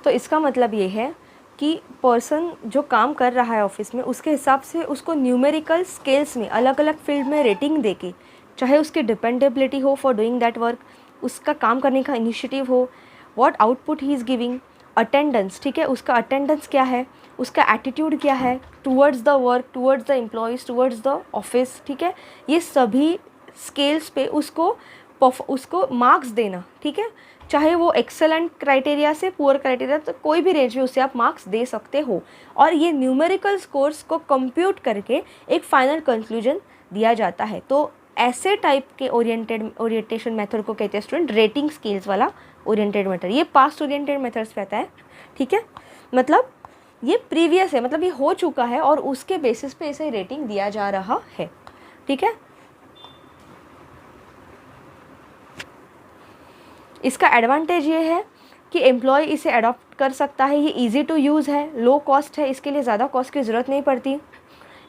A: तो इसका मतलब ये है कि person जो काम कर रहा है ऑफिस में उसके हिसाब से उसको न्यूमेरिकल स्केल्स में अलग अलग फील्ड में रेटिंग देके, चाहे उसकी डिपेंडेबिलिटी हो फॉर डूइंग दैट वर्क, उसका काम करने का इनिशिएटिव हो, what output he is giving, attendance, ठीक है, उसका अटेंडेंस क्या है, उसका एटीट्यूड क्या है towards the work, towards the employees, towards the office, ठीक है, ये सभी स्केल्स पे उसको मार्क्स देना, ठीक है, चाहे वो एक्सेलेंट क्राइटेरिया से पुअर क्राइटेरिया, तो कोई भी रेंज में उसे आप मार्क्स दे सकते हो। और ये न्यूमेरिकल स्कोर्स को कंप्यूट करके एक फाइनल कंक्लूजन दिया जाता है। तो ऐसे टाइप के ओरिएंटेशन मेथड को कहते हैं स्टूडेंट रेटिंग स्केल्स वाला ओरिएंटेड मेथड। ये पास्ट ओरिएंटेड मेथड्स पे आता है, ठीक है, मतलब ये प्रीवियस है, मतलब ये हो चुका है और उसके बेसिस पे इसे रेटिंग दिया जा रहा है, ठीक है। इसका एडवांटेज ये है कि एम्प्लॉय इसे अडॉप्ट कर सकता है, ये इजी टू यूज़ है, लो कॉस्ट है, इसके लिए ज़्यादा कॉस्ट की ज़रूरत नहीं पड़ती।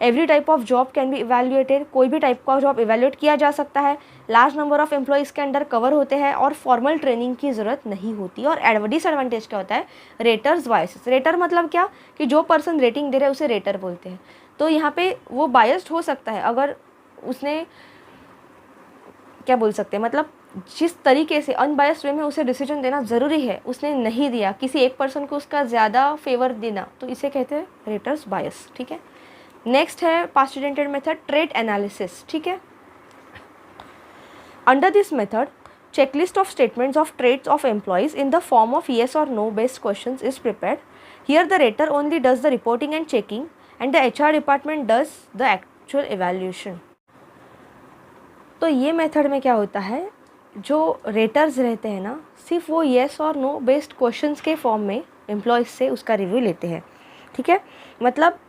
A: Every type of job can be evaluated, कोई भी टाइप का जॉब इवैल्यूएट किया जा सकता है, लार्ज नंबर ऑफ एम्प्लॉय इसके अंडर कवर होते हैं और फॉर्मल ट्रेनिंग की ज़रूरत नहीं होती। और डिसएडवांटेज क्या होता है, रेटर्स बायसेस। रेटर मतलब क्या कि जो पर्सन रेटिंग दे रहे हैं उसे रेटर बोलते हैं। तो यहाँ पे वो बायस्ड हो सकता है, अगर उसने क्या बोल सकते हैं, मतलब जिस तरीके से अनबायस्ड वे में उसे डिसीजन देना ज़रूरी है उसने नहीं दिया, किसी एक पर्सन को उसका ज़्यादा फेवर देना, तो इसे कहते हैं रेटर्स बायस, ठीक है। नेक्स्ट है past oriented method trait analysis, ठीक है। Under this method checklist of statements of traits of employees in the form of yes or no based questions is prepared. Here the rater only does the reporting and checking and the HR department does the actual evaluation. तो ये method में क्या होता है, जो रेटर्स रहते हैं ना, सिर्फ वो येस और नो बेस्ड क्वेश्चंस के फॉर्म में एम्प्लॉयज़ से उसका रिव्यू लेते हैं, ठीक है। मतलब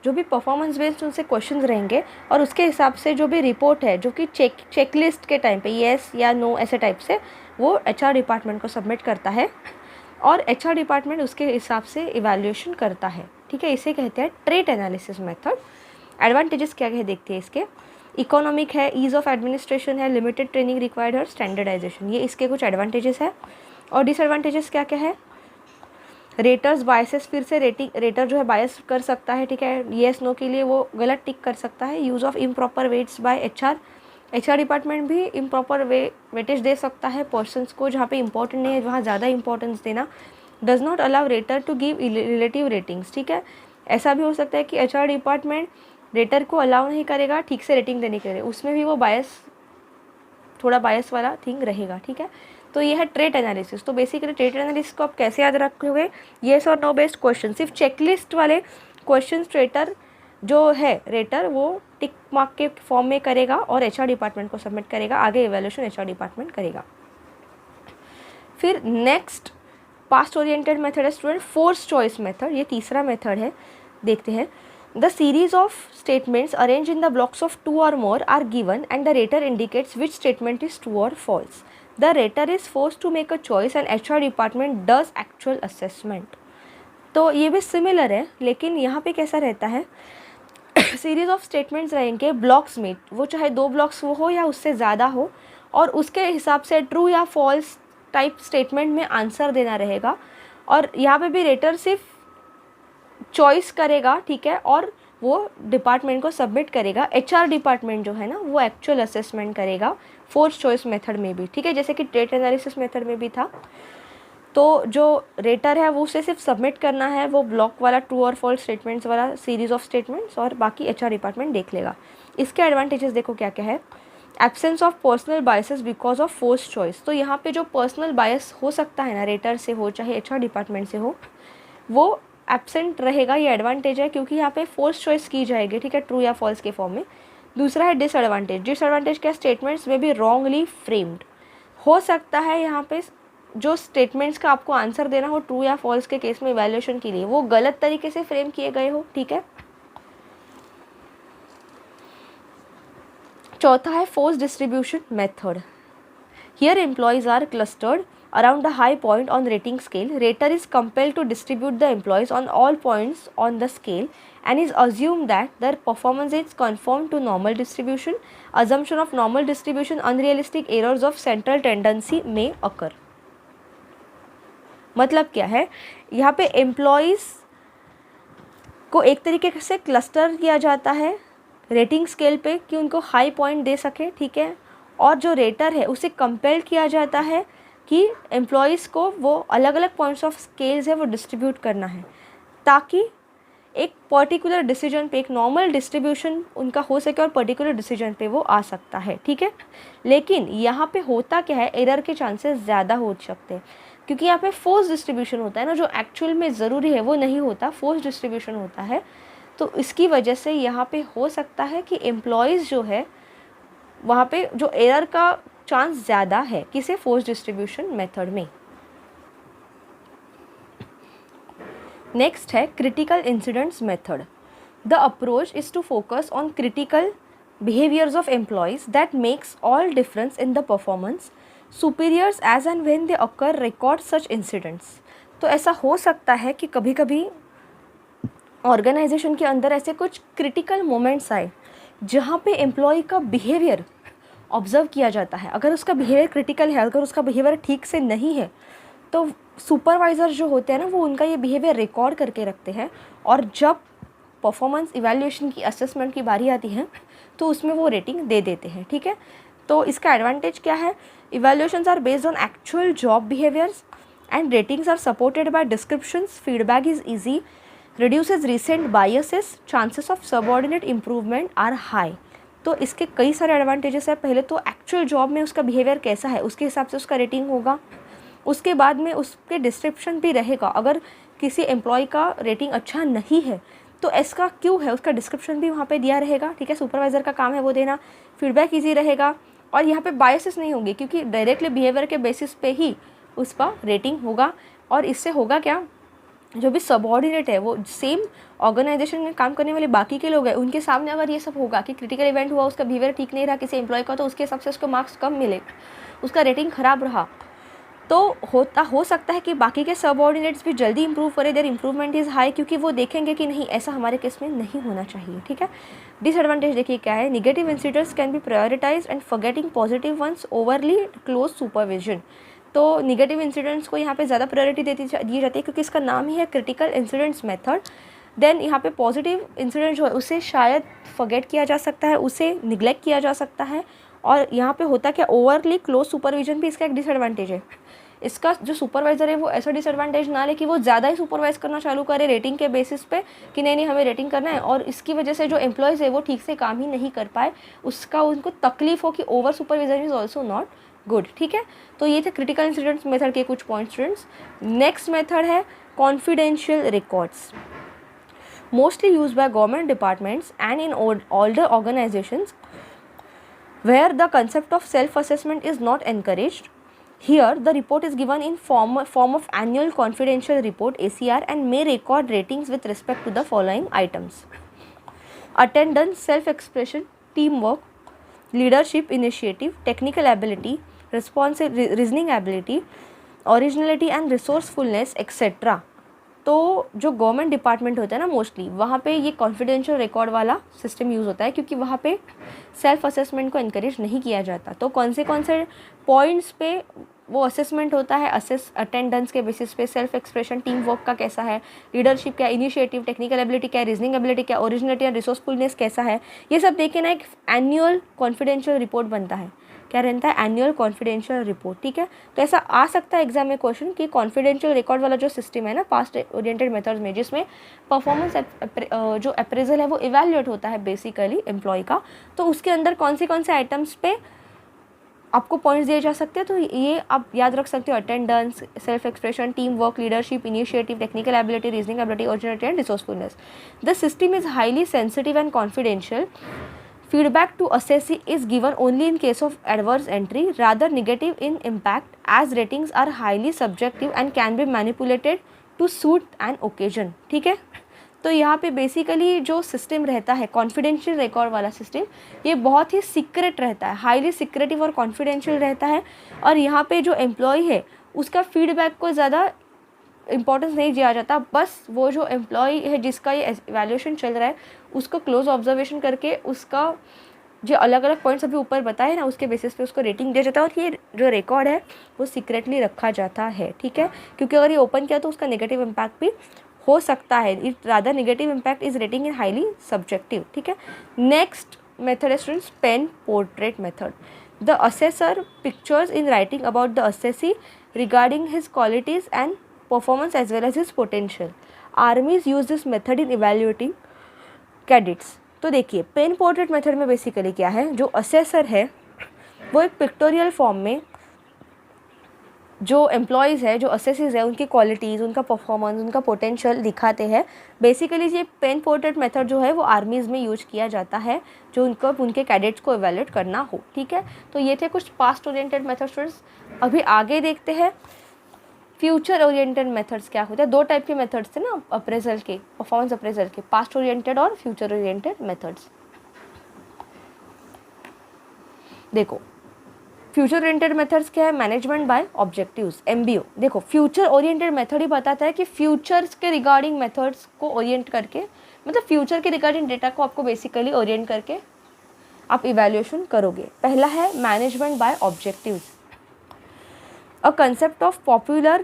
A: जो भी परफॉर्मेंस बेस्ड उनसे क्वेश्चंस रहेंगे और उसके हिसाब से जो भी रिपोर्ट है जो कि चेकलिस्ट के टाइम पे येस या नो ऐसे टाइप से वो एचआर डिपार्टमेंट को सबमिट करता है और एचआर डिपार्टमेंट उसके हिसाब से इवैल्यूएशन करता है, ठीक है। इसे कहते हैं ट्रेट एनालिसिस मेथड। एडवांटेजेस क्या क्या देखते हैं इसके, इकोनॉमिक है, ईज़ ऑफ एडमिनिस्ट्रेशन है, लिमिटेड ट्रेनिंग रिक्वायर्ड और स्टैंडर्डाइजेशन, ये इसके कुछ एडवांटेजेस है। और डिसएडवांटेजेस क्या क्या है, रेटर्स बायसेस, फिर से रेटर जो है बायस कर सकता है, ठीक है, येस नो के लिए वो गलत टिक कर सकता है। Use of improper weights by HR department भी इम्प्रॉपर वेटेज दे सकता है पर्सनस को जहाँ पे इंपॉर्टेंट नहीं है, वहाँ ज़्यादा इंपॉर्टेंस देना। Does not allow rater to give relative ratings, ठीक है, ऐसा भी हो सकता है कि एचआर डिपार्टमेंट रेटर को अलाउ नहीं करेगा ठीक से रेटिंग देने के लिए, उसमें भी वो बायस, थोड़ा बायस वाला थिंग रहेगा, ठीक है। तो ये है ट्रेट एनालिसिस। तो बेसिकली ट्रेट एनालिसिस को आप कैसे याद रखोगे, येस और नो बेस्ड क्वेश्चन, सिर्फ चेकलिस्ट वाले क्वेश्चन रेटर जो है रेटर वो टिक मार्क के फॉर्म में करेगा और एचआर डिपार्टमेंट को सबमिट करेगा, आगे इवैल्यूएशन एचआर डिपार्टमेंट करेगा। फिर नेक्स्ट पास्ट ओरिएंटेड मेथड है स्टूडेंट फोर्स चॉइस मेथड, ये तीसरा मेथड है, देखते हैं। The series of statements arranged in the blocks of 2 or more are given and the rater indicates which statement is true or false. The rater is forced to make a choice and HR department does actual assessment. तो ये भी similar है, लेकिन यहाँ पे कैसा रहता है, सीरीज ऑफ स्टेटमेंट्स रहेंगे ब्लॉक्स में, वो चाहे 2 ब्लॉक्स वो हो या उससे ज़्यादा हो, और उसके हिसाब से ट्रू या फॉल्स टाइप स्टेटमेंट में आंसर देना रहेगा। और यहाँ पे भी रेटर सिर्फ चॉइस करेगा, ठीक है, और वो डिपार्टमेंट को सबमिट करेगा। एचआर डिपार्टमेंट जो है ना वो एक्चुअल असेसमेंट करेगा फोर्स चॉइस मेथड में भी, ठीक है, जैसे कि ट्रेट एनालिसिस मेथड में भी था। तो जो रेटर है वो उसे सिर्फ सबमिट करना है, वो ब्लॉक वाला ट्रू और फॉल्स स्टेटमेंट्स वाला सीरीज ऑफ स्टेटमेंट्स, और बाकी एचआर डिपार्टमेंट देख लेगा। इसके एडवांटेजेस देखो क्या क्या है, absence of personal biases because of force choice. तो यहाँ पे जो पर्सनल बायस हो सकता है ना, रेटर से हो चाहे एचआर डिपार्टमेंट से हो, वो एब्सेंट रहेगा, ये एडवांटेज है, क्योंकि यहाँ पे फोर्स चॉइस की जाएगी, ठीक है, ट्रू या फॉल्स के फॉर्म में। दूसरा है डिसएडवांटेज। डिसएडवांटेज क्या, स्टेटमेंट्स में भी रॉन्गली फ्रेम्ड हो सकता है, यहाँ पे जो स्टेटमेंट्स का आपको आंसर देना हो ट्रू या फॉल्स के केस में इवैल्यूएशन के लिए, वो गलत तरीके से फ्रेम किए गए हो, ठीक है। चौथा है force distribution method. Here employees are clustered around a high point on rating scale, rater is compelled to distribute the employees on all points on the scale and is assumed that their performance is conform to normal distribution. Assumption of normal distribution, unrealistic errors of central tendency may occur. मतलब क्या है, यहाँ पे employees को एक तरीके से cluster किया जाता है रेटिंग स्केल पे कि उनको हाई पॉइंट दे सके, ठीक है, और जो रेटर है उसे कंपेल किया जाता है कि एम्प्लॉयज़ को वो अलग अलग पॉइंट्स ऑफ स्केल्स है वो डिस्ट्रीब्यूट करना है ताकि एक पर्टिकुलर डिसीजन पे एक नॉर्मल डिस्ट्रीब्यूशन उनका हो सके और पर्टिकुलर डिसीजन पे वो आ सकता है, ठीक है। लेकिन यहाँ पे होता क्या है, एरर के चांसेस ज़्यादा हो सकते हैं क्योंकि यहाँ पे फोर्स डिस्ट्रीब्यूशन होता है ना, जो एक्चुअल में ज़रूरी है वो नहीं होता, फोर्स डिस्ट्रीब्यूशन होता है। तो इसकी वजह से यहाँ पे हो सकता है कि एम्प्लॉयज़ जो है वहाँ पे जो एरर का चांस ज़्यादा है किसी फोर्स डिस्ट्रीब्यूशन मेथड में। नेक्स्ट है critical incidents method. The approach is to focus on critical behaviours of employees that makes all difference in the performance. Superiors as and when they occur record such incidents. तो ऐसा हो सकता है कि कभी कभी ऑर्गेनाइजेशन के अंदर ऐसे कुछ क्रिटिकल मोमेंट्स आए जहाँ पे एम्प्लॉय का बिहेवियर ऑब्ज़र्व किया जाता है। अगर उसका बिहेवियर क्रिटिकल है, अगर उसका बिहेवियर ठीक से नहीं है, तो सुपरवाइज़र जो होते हैं ना वो उनका ये बिहेवियर रिकॉर्ड करके रखते हैं और जब परफॉर्मेंस इवैल्यूएशन की असेसमेंट की बारी आती है तो उसमें वो रेटिंग दे देते हैं, ठीक है। तो इसका एडवांटेज क्या है, evaluations are based on actual job behaviours and ratings are supported by descriptions, feedback is easy, reduces recent biases, chances of subordinate improvement are high। तो इसके कई सारे एडवांटेजेस है। पहले तो एक्चुअल जॉब में उसका बिहेवियर कैसा है उसके हिसाब से उसका रेटिंग होगा, उसके बाद में उसके डिस्क्रिप्शन भी रहेगा। अगर किसी एम्प्लॉय का रेटिंग अच्छा नहीं है तो इसका क्यों है उसका डिस्क्रिप्शन भी वहाँ पे दिया रहेगा, ठीक है। सुपरवाइज़र का काम है वो देना, फीडबैक ईजी रहेगा और यहाँ पे बायसेस नहीं होंगे क्योंकि डायरेक्टली बिहेवियर के बेसिस पे ही उसका रेटिंग होगा। और इससे होगा क्या, जो भी सबऑर्डिनेट है वो सेम ऑर्गेनाइजेशन में काम करने वाले बाकी के लोग हैं उनके सामने अगर ये सब होगा कि क्रिटिकल इवेंट हुआ, उसका बिहेवियर ठीक नहीं रहा किसी एम्प्लॉय का, तो उसके हिसाब से उसको मार्क्स कम मिले, उसका रेटिंग ख़राब रहा, तो हो सकता है कि बाकी के सबऑर्डिनेट्स भी जल्दी इंप्रूव करें, देयर इंप्रूवमेंट इज़ हाई, क्योंकि वो देखेंगे कि नहीं ऐसा हमारे केस में नहीं होना चाहिए, ठीक है। डिसएडवांटेज देखिए क्या है, negative incidents can be prioritize and forgetting positive ones, overly close supervision. तो निगेटिव इंसिडेंट्स को यहाँ पे ज़्यादा प्रायोरिटी दी जाती है क्योंकि इसका नाम ही है क्रिटिकल इंसिडेंट्स मेथड। देन यहाँ पे पॉजिटिव इंसिडेंट जो है उसे शायद फॉरगेट किया जा सकता है, उसे निगलेक्ट किया जा सकता है। और यहाँ पे होता क्या, ओवरली क्लोज सुपरविजन भी इसका एक डिसएडवांटेज है। इसका जो सुपरवाइज़र है वो ऐसा डिसएडवांटेज ना ले कि वो ज़्यादा ही सुपरवाइज करना चालू करे रेटिंग के बेसिस पे कि नहीं हमें रेटिंग करना है, और इसकी वजह से जो एम्प्लॉयज़ है वो ठीक से काम ही नहीं कर पाए, उसका उनको तकलीफ हो कि over supervision is also not good, ठीक है। तो ये थे क्रिटिकल इंसिडेंट्स मेथड के कुछ पॉइंट स्टूडेंट्स। नेक्स्ट मेथड है confidential records, mostly used by government departments and in older organizations where the concept of self-assessment is not encouraged. Here the report is given in form of annual confidential report ACR and may record ratings with respect to the following items: attendance, self-expression, teamwork, leadership initiative, technical ability, responsive reasoning ability, originality and resourcefulness etc. तो जो government department होता है ना mostly वहाँ पे ये confidential record वाला system use होता है क्योंकि वहाँ पे सेल्फ असेसमेंट को इनकरेज नहीं किया जाता। तो कौन से पॉइंट्स पे वो असेसमेंट होता है, अटेंडेंस के बेसिस पे, सेल्फ एक्सप्रेशन, टीम वर्क का कैसा है, लीडरशिप क्या, इनिशिएटिव, टेक्निकल एबिलिटी क्या, रीजनिंग एबिलिटी क्या, ओरिजिनलिटी एंड रिसोर्सफुलनेस कैसा है, ये सब देख के ना एक एनुअल कॉन्फिडेंशियल रिपोर्ट बनता है। क्या रहता है, एनुअल कॉन्फिडेंशियल रिपोर्ट, ठीक है। तो ऐसा आ सकता है एग्जाम में क्वेश्चन कि कॉन्फिडेंशियल रिकॉर्ड वाला जो सिस्टम है ना पास्ट ओरिएंटेड मेथड्स में, जिसमें परफॉर्मेंस जो अप्रेजल है वो इवैल्यूएट होता है बेसिकली एम्प्लॉय का, तो उसके अंदर कौन से आइटम्स पे आपको पॉइंट्स दिए जा सकते हैं। तो ये आप याद रख सकते हो, attendance, self expression, team work, leadership, initiative, technical ability, reasoning ability, originality and resourcefulness. The system is highly sensitive and confidential. Feedback to assessee is given only in case of adverse entry, rather negative in impact, as ratings are highly subjective and can be manipulated to suit an occasion, ठीक है। तो यहाँ पे basically जो system रहता है confidential record वाला system, ये बहुत ही सीक्रेट रहता है, हाईली सीक्रेटिव और कॉन्फिडेंशियल रहता है। और यहाँ पे जो एम्प्लॉय है उसका फीडबैक को ज़्यादा इम्पोर्टेंस नहीं दिया जाता, बस वो जो एम्प्लॉय है जिसका ये इवैल्यूएशन चल रहा है उसको क्लोज ऑब्जर्वेशन करके उसका जो अलग अलग पॉइंट्स अभी ऊपर बताए ना उसके बेसिस पे उसको रेटिंग दिया जाता है, और ये जो रिकॉर्ड है वो सीक्रेटली रखा जाता है, ठीक है, क्योंकि अगर ये ओपन किया तो उसका नेगेटिव इम्पैक्ट भी हो सकता है। It rather negative impact is rating in highly subjective, ठीक है। नेक्स्ट मेथड है students pen portrait method. The assessor pictures in writing about the assessee regarding his qualities and performance as well as his potential. Armies use this method in evaluating cadets. तो देखिए pen portrait method में basically क्या है, जो assessor है वो एक pictorial form में जो एम्प्लॉयज़ है, जो असेसिस है, उनकी क्वालिटीज़, उनका परफॉर्मेंस, उनका पोटेंशियल दिखाते हैं। बेसिकली ये पेन पोर्ट्रेट मेथड जो है वो आर्मीज़ में यूज किया जाता है जो उनको उनके कैडेट्स को इवेल्युएट करना हो, ठीक है। तो ये थे कुछ पास्ट ओरिएंटेड मेथड स्टूडेंट्स। अभी आगे देखते हैं फ्यूचर ओरिएंटेड मेथड्स क्या होते हैं। दो टाइप के मेथड्स थे ना अप्रेजल के, परफॉर्मेंस अप्रेजल के, पास्ट ओरिएंटेड और फ्यूचर ओरिएंटेड मेथड्स। देखो फ्यूचर ओरिएंटेड मेथड्स क्या है, मैनेजमेंट बाय ऑब्जेक्टिव्स, MBO। देखो फ्यूचर ओरिएंटेड मेथड ही बताता है कि फ्यूचर्स के रिगार्डिंग मेथड्स को ओरिएंट करके, मतलब फ्यूचर के रिगार्डिंग डेटा को आपको बेसिकली ओरिएंट करके आप इवैल्यूएशन करोगे। पहला है management bye objectives, a concept of popular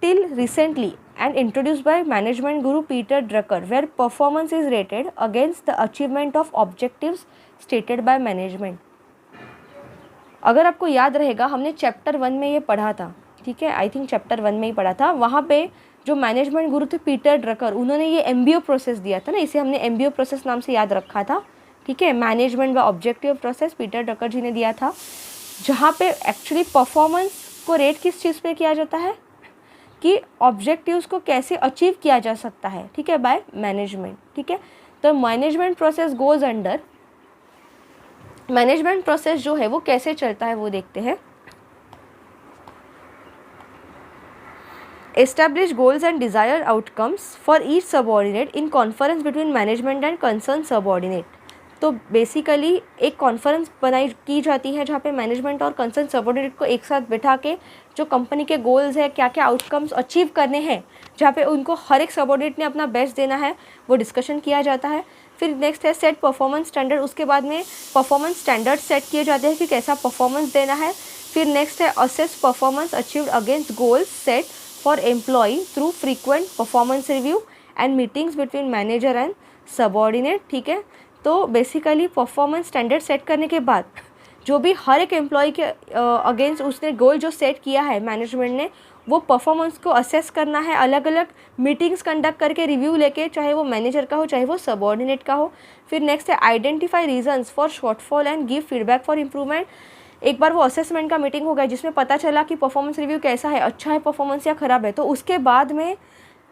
A: till recently and introduced by management guru Peter Drucker, where performance is rated against the achievement of objectives stated by management। अगर आपको याद रहेगा हमने चैप्टर 1 में ये पढ़ा था, ठीक है, आई थिंक चैप्टर 1 में ही पढ़ा था। वहाँ पे जो मैनेजमेंट गुरु थे पीटर ड्रकर, उन्होंने ये MBO प्रोसेस दिया था ना, इसे हमने MBO प्रोसेस नाम से याद रखा था, ठीक है, management by objective process Peter Drucker ji ने दिया था, जहाँ पे एक्चुअली परफॉर्मेंस को रेट किस चीज़ पे किया जाता है कि ऑब्जेक्टिव्स को कैसे अचीव किया जा सकता है, ठीक है, बाय मैनेजमेंट, ठीक है। तो management process goes under, management process जो है वो कैसे चलता है वो देखते हैं। Establish goals and desired outcomes for each subordinate in conference between management and concern subordinate. तो बेसिकली एक कॉन्फ्रेंस बनाई की जाती है जहाँ पे मैनेजमेंट और कंसर्न सबऑर्डिनेट को एक साथ बिठा के जो कंपनी के गोल्स है, क्या क्या आउटकम्स अचीव करने हैं, जहाँ पे उनको हर एक सबऑर्डिनेट ने अपना बेस्ट देना है, वो डिस्कशन किया जाता है। फिर नेक्स्ट है सेट परफॉर्मेंस स्टैंडर्ड, उसके बाद में परफॉर्मेंस स्टैंडर्ड सेट किए जाते हैं कि कैसा परफॉर्मेंस देना है। फिर नेक्स्ट है assess performance achieved against goals set for employee through frequent performance review and meetings between manager and subordinate, ठीक है। तो बेसिकली परफॉर्मेंस स्टैंडर्ड सेट करने के बाद जो भी हर एक एम्प्लॉय के अगेंस्ट उसने गोल जो सेट किया है मैनेजमेंट ने, वो परफॉर्मेंस को असेस करना है, अलग अलग मीटिंग्स कंडक्ट करके रिव्यू लेके, चाहे वो मैनेजर का हो चाहे वो सबऑर्डिनेट का हो। फिर नेक्स्ट है identify reasons for shortfall and give feedback for improvement. एक बार वो असेसमेंट का मीटिंग हो गया जिसमें पता चला कि परफॉर्मेंस रिव्यू कैसा है, अच्छा है परफॉर्मेंस या ख़राब है, तो उसके बाद में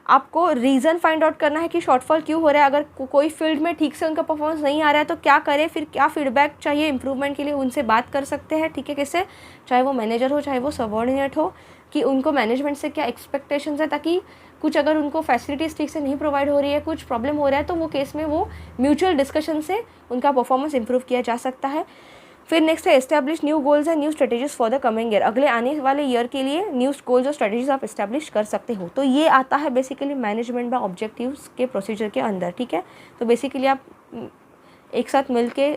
A: आपको रीज़न फाइंड आउट करना है कि शॉर्टफॉल क्यों हो रहा है। अगर कोई फील्ड में ठीक से उनका परफॉर्मेंस नहीं आ रहा है तो क्या करें, फिर क्या फीडबैक चाहिए इम्प्रूवमेंट के लिए, उनसे बात कर सकते हैं, ठीक है, किससे, चाहे वो मैनेजर हो चाहे वो सबऑर्डिनेट हो, कि उनको मैनेजमेंट से क्या एक्सपेक्टेशंस है, ताकि कुछ अगर उनको फैसिलिटीज़ ठीक से नहीं प्रोवाइड हो रही है, कुछ प्रॉब्लम हो रहा है, तो वो केस में वो म्यूचुअल डिस्कशन से उनका परफॉर्मेंस इंप्रूव किया जा सकता है। फिर नेक्स्ट है establish new goals and new strategies for the coming year. अगले आने वाले ईयर के लिए न्यू गोल्स और स्ट्रेटेजीज आप एस्टैब्लिश कर सकते हो। तो ये आता है बेसिकली मैनेजमेंट बाय ऑब्जेक्टिव्स के प्रोसीजर के अंदर, ठीक है। तो बेसिकली आप एक साथ मिलके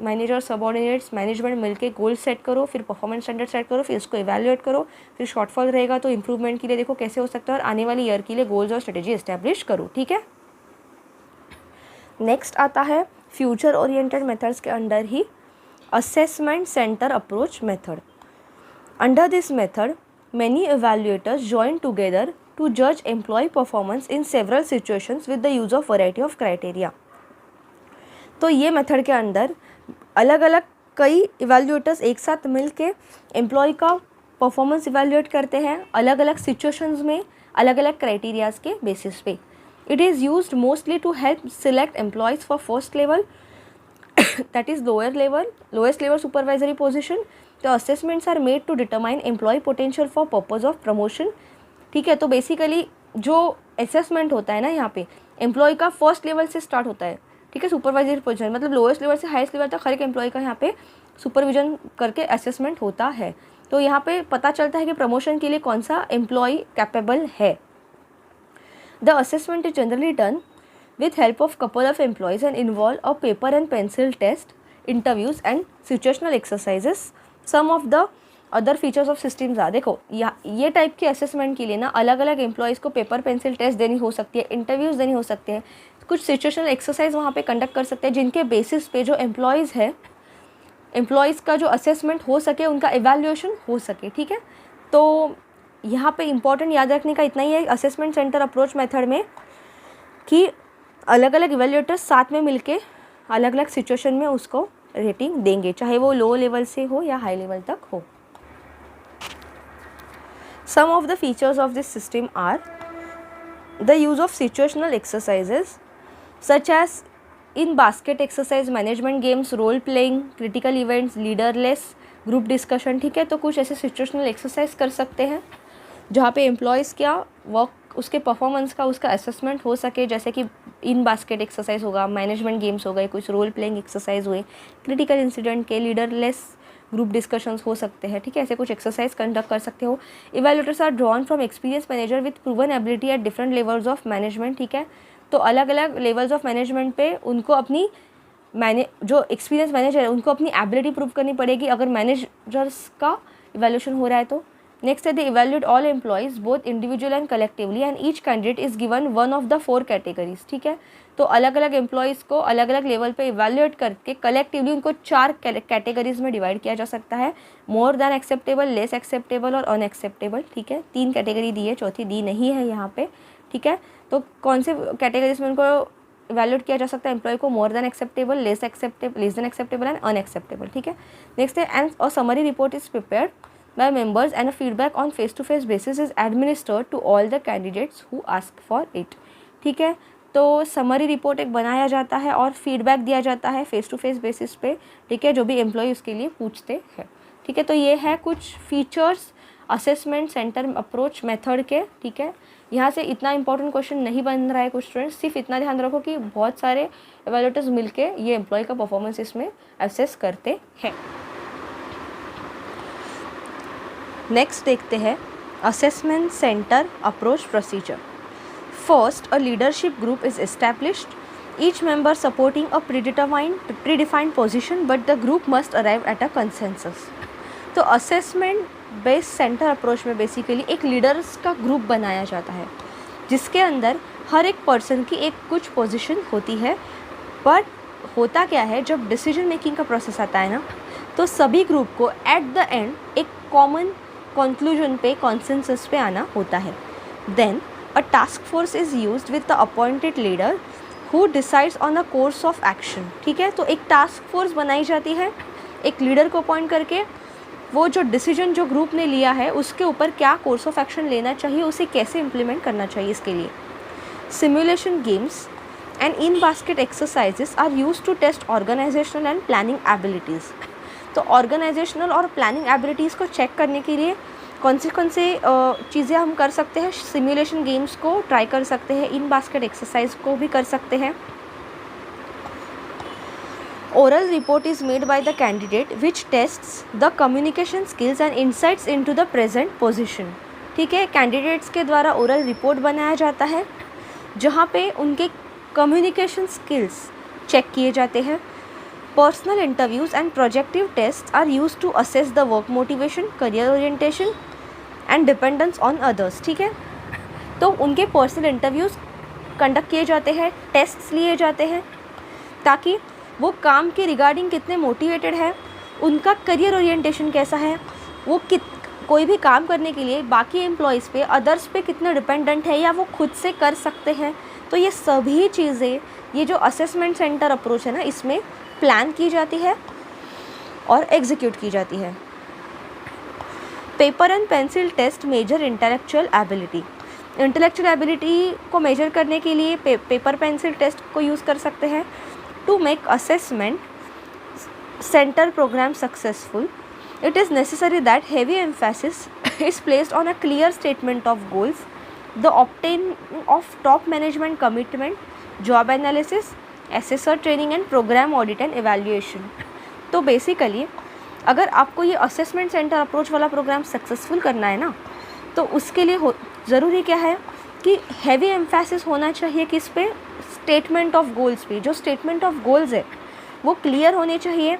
A: मैनेजर सबऑर्डिनेट्स मैनेजमेंट मिलके गोल सेट करो, फिर परफॉर्मेंस स्टैंडर्ड सेट करो, फिर इसको इवैल्यूएट करो, फिर शॉर्टफॉल रहेगा तो इंप्रूवमेंट के लिए देखो कैसे हो सकता है, और आने वाले ईयर के लिए गोल्स और स्ट्रेटेजी एस्टैब्लिश करो, ठीक है। नेक्स्ट आता है फ्यूचर ओरिएंटेड मेथड्स के under he assessment center approach method. Under this method, many evaluators join together to judge employee performance in several situations with the use of variety of criteria. तो ये method के अंदर अलग अलग कई evaluators एक साथ मिल के एम्प्लॉय का परफॉर्मेंस इवैल्यूएट करते हैं अलग अलग सिचुएशंस में अलग अलग क्राइटेरियाज के बेसिस पे। It is used mostly to help select employees for first level that is lowest level supervisory position. The assessments are made to determine employee potential for purpose of promotion, ठीक है। तो basically जो assessment होता है ना यहाँ पे employ का फर्स्ट लेवल से स्टार्ट होता है, ठीक है, सुपरवाइजरी पोजीशन मतलब लोएस्ट लेवल से हाईएस्ट लेवल तक हर एक एम्प्लॉय का यहाँ पे सुपरविजन करके असेसमेंट होता है। तो यहाँ पे पता चलता है कि प्रमोशन के लिए कौन सा एम्प्लॉय कैपेबल है। The assessment is generally done with help of couple of employees and involve a paper and pencil test, interviews and situational exercises. Some of the other features of systems are, देखो ये type के assessment के लिए ना अलग अलग employees को paper pencil test देनी हो सकती है, इंटरव्यूज़ देनी हो सकते हैं, कुछ सिचुएशनल एक्सरसाइज वहाँ पे कंडक्ट कर सकते हैं, जिनके बेसिस पे जो एम्प्लॉयज़ है, एम्प्लॉयज़ का जो असेसमेंट हो सके, उनका एवेल्यूएशन हो सके। ठीक है, तो यहाँ पे इंपॉर्टेंट याद रखने का इतना ही है असेसमेंट सेंटर अप्रोच मेथड में कि अलग अलग इवेल्यूएटर्स साथ में मिलके अलग अलग सिचुएशन में उसको रेटिंग देंगे, चाहे वो लो लेवल से हो या हाई लेवल तक हो। Some of the features of this system are the use of situational exercises such as in basket exercise, management games, role playing, critical events, leaderless group discussion. ठीक है, तो कुछ ऐसे सिचुएशनल एक्सरसाइज कर सकते हैं जहाँ पे एम्प्लॉयज़ क्या वर्क, उसके परफॉर्मेंस का उसका असेसमेंट हो सके, जैसे कि इन बास्केट एक्सरसाइज होगा, मैनेजमेंट गेम्स हो गए, कुछ रोल प्लेइंग एक्सरसाइज हुए, क्रिटिकल इंसिडेंट के, लीडरलेस ग्रुप डिस्कशंस हो सकते हैं। ठीक है, ऐसे कुछ एक्सरसाइज कंडक्ट कर सकते हो। Evaluators are drawn from experience manager with proven ability at different levels of management. ठीक है, तो अलग अलग लेवल्स ऑफ मैनेजमेंट पे उनको अपनी जो एक्सपीरियंस मैनेजर है उनको अपनी एबिलिटी प्रूव करनी पड़ेगी अगर मैनेजर्स का इवैल्यूएशन हो रहा है तो। नेक्स्ट है they evaluate all employees both individual and collectively and each candidate is given one of the 4 categories. ठीक है, तो अलग अलग एम्प्लॉयज़ को अलग अलग लेवल पे इवैल्यूएट करके कलेक्टिवली उनको 4 कैटेगरीज में डिवाइड किया जा सकता है, more than acceptable, less acceptable और अनएक्सेप्टेबल। ठीक है, 3 कैटेगरी दी है, चौथी दी नहीं है यहाँ पे। ठीक है, तो कौन से कैटेगरीज में उनको इवैल्यूएट किया जा सकता है एम्प्लॉय को? More than acceptable, less than acceptable and unacceptable. ठीक है, नेक्स्ट है and a summary report is prepared by members and a feedback on face-to-face basis is administered to all the candidates who ask for it. ठीक है, तो summary report एक बनाया जाता है और फीडबैक दिया जाता है फेस टू फेस बेसिस पे। ठीक है, जो भी एम्प्लॉय उसके लिए पूछते हैं। ठीक है, तो ये है कुछ features assessment centre approach method के। ठीक है, यहाँ से इतना इंपॉर्टेंट क्वेश्चन नहीं बन रहा है कुछ स्टूडेंट्स, सिर्फ इतना ध्यान रखो कि बहुत सारे एवेल्यूएटर्स मिलके ये एम्प्लॉय का परफॉर्मेंस इसमें असेस करते हैं। नेक्स्ट देखते हैं assessment centre approach procedure. First, a leadership group is established, each member supporting a predefined position but the group must arrive at a consensus. तो असेसमेंट बेस्ड सेंटर अप्रोच में basically एक leaders का group बनाया जाता है जिसके अंदर हर एक पर्सन की एक कुछ पोजीशन होती है, बट होता क्या है जब डिसीजन मेकिंग का प्रोसेस आता है ना, तो सभी ग्रुप को एट द एंड एक कॉमन कंक्लूजन पे, कॉन्सेंसस पे आना होता है। Then a task force is used with the appointed leader who decides on a course of action. ठीक है, तो एक टास्क फोर्स बनाई जाती है एक लीडर को अपॉइंट करके, वो जो डिसीजन जो ग्रुप ने लिया है उसके ऊपर क्या कोर्स ऑफ एक्शन लेना चाहिए, उसे कैसे इम्प्लीमेंट करना चाहिए इसके लिए। Simulation games and in basket exercises are used to test organisational and planning abilities. तो ऑर्गेनाइजेशनल और प्लानिंग एबिलिटीज़ को चेक करने के लिए कौन से चीज़ें हम कर सकते हैं? सिमुलेशन गेम्स को ट्राई कर सकते हैं, इन बास्केट एक्सरसाइज को भी कर सकते हैं। Oral report is made by the candidate which tests the communication skills and insights into the present position. ठीक है, कैंडिडेट्स के द्वारा ओरल रिपोर्ट बनाया जाता है जहाँ पे उनके कम्युनिकेशन स्किल्स चेक किए जाते हैं। Personal interviews and projective tests are used to assess the work motivation, career orientation and dependence on others। ठीक है, तो उनके पर्सनल इंटरव्यूज़ कंडक्ट किए जाते हैं, टेस्ट्स लिए जाते हैं ताकि वो काम के रिगार्डिंग कितने मोटिवेटेड है, उनका करियर ओरिएंटेशन कैसा है, वो कोई भी काम करने के लिए बाकी एम्प्लॉयज़ पे, अदर्स पे कितना डिपेंडेंट है या वो खुद से कर सकते हैं। तो ये सभी चीज़ें, ये जो असेसमेंट सेंटर अप्रोच है ना, इसमें प्लान की जाती है और एग्जीक्यूट की जाती है। Paper and pencil test measure intellectual ability. Intellectual ability को मेजर करने के लिए पेपर पेंसिल टेस्ट को यूज़ कर सकते हैं। To make assessment centre programme successful, it is necessary that heavy emphasis is placed on a clear statement of goals, the obtaining of top management commitment, job analysis, assessor training and program audit and evaluation। तो basically अगर आपको ये assessment centre approach वाला programme successful करना है ना, तो उसके लिए ज़रूरी क्या है कि हैवी एम्फेसिस होना चाहिए किस पे, स्टेटमेंट ऑफ गोल्स पे। जो स्टेटमेंट ऑफ गोल्स है वो क्लियर होने चाहिए,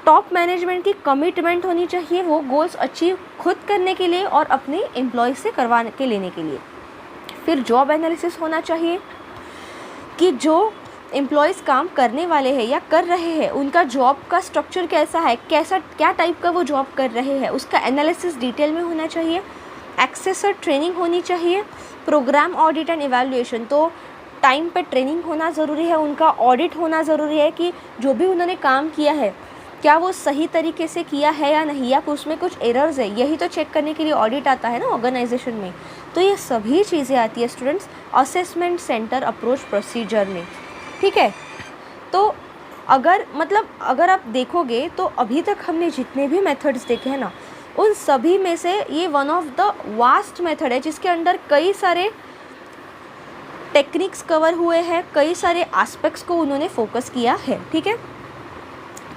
A: टॉप मैनेजमेंट की कमिटमेंट होनी चाहिए वो गोल्स अचीव खुद करने के लिए और अपने एम्प्लॉय से करवा के लेने के लिए। फिर जॉब एनालिसिस होना चाहिए कि जो एम्प्लॉयज़ काम करने वाले हैं या कर रहे हैं उनका जॉब का स्ट्रक्चर कैसा है, क्या टाइप का वो जॉब कर रहे हैं, उसका एनालिसिस डिटेल में होना चाहिए। एक्सेसर ट्रेनिंग होनी चाहिए, प्रोग्राम ऑडिट एंड इवैल्यूएशन, तो टाइम पे ट्रेनिंग होना ज़रूरी है, उनका ऑडिट होना ज़रूरी है कि जो भी उन्होंने काम किया है क्या वो सही तरीके से किया है या नहीं, या उसमें कुछ एरर्स है, यही तो चेक करने के लिए ऑडिट आता है ना ऑर्गेनाइजेशन में। तो ये सभी चीज़ें आती है students assessment centre approach procedure में, ठीक है। तो अगर आप देखोगे तो अभी तक हमने जितने भी मेथड्स देखे हैं ना, उन सभी में से ये one of the vast method है जिसके अंदर कई सारे टेक्निक्स कवर हुए हैं, कई सारे एस्पेक्ट्स को उन्होंने फोकस किया है, ठीक है।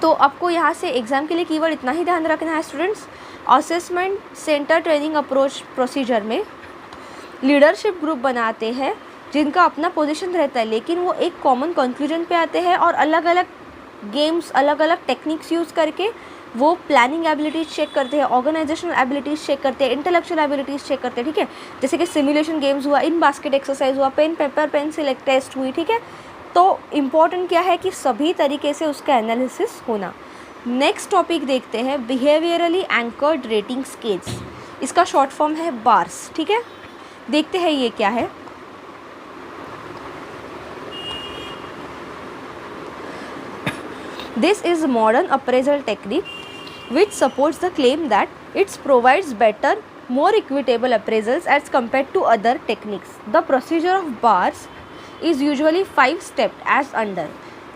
A: तो आपको यहाँ से एग्ज़ाम के लिए कीवर्ड इतना ही ध्यान रखना है students, assessment centre training approach procedure में लीडरशिप ग्रुप बनाते हैं जिनका अपना पोजीशन रहता है, लेकिन वो एक कॉमन कंक्लूजन पे आते हैं और अलग अलग गेम्स, अलग अलग टेक्निक्स यूज़ करके वो प्लानिंग एबिलिटीज़ चेक करते हैं, ऑर्गेनाइजेशनल एबिलिटीज़ चेक करते हैं, इंटेलेक्चुअल एबिलिटीज़ चेक करते हैं, ठीक है। जैसे कि सिमुलेशन गेम्स हुआ, इन बास्केट एक्सरसाइज हुआ, पेन पेपर पेंसिल एक टेस्ट हुई, ठीक है। तो इम्पॉर्टेंट क्या है कि सभी तरीके से उसका एनालिसिस होना। नेक्स्ट टॉपिक देखते हैं, बिहेवियरली एंकर्ड रेटिंग स्केल्स, इसका शॉर्ट फॉर्म है बार्स, ठीक है। देखते हैं ये क्या है। This is modern appraisal technique which supports the claim that it provides better, more equitable appraisals as compared to other techniques. The procedure of BARS is usually 5-stepped as under.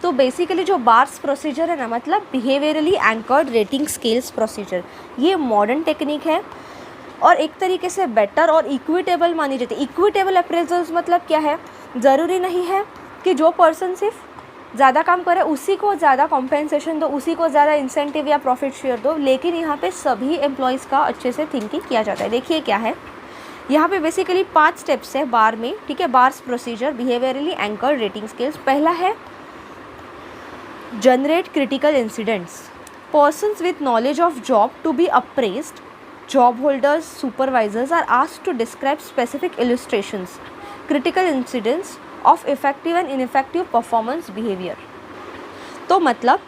A: तो basically जो bars procedure है ना, मतलब behaviourally anchored rating scales procedure, ये modern technique है और एक तरीके से बेटर और इक्विटेबल मानी जाती है। इक्विटेबल अप्रेजल्स मतलब क्या है, ज़रूरी नहीं है कि जो पर्सन सिर्फ ज़्यादा काम करे उसी को ज़्यादा कॉम्पेंसेशन दो, उसी को ज़्यादा इंसेंटिव या प्रॉफिट शेयर दो, लेकिन यहाँ पे सभी एम्प्लॉयज़ का अच्छे से थिंकिंग किया जाता है। देखिए क्या है, यहाँ पे बेसिकली 5 स्टेप्स है बार में, ठीक है। BARS procedure behaviourally anchored rating scales. पहला है generate critical incidents, persons with knowledge of job to be appraised, job holders, supervisors are asked to describe specific illustrations, critical incidents of effective and ineffective performance behavior. तो मतलब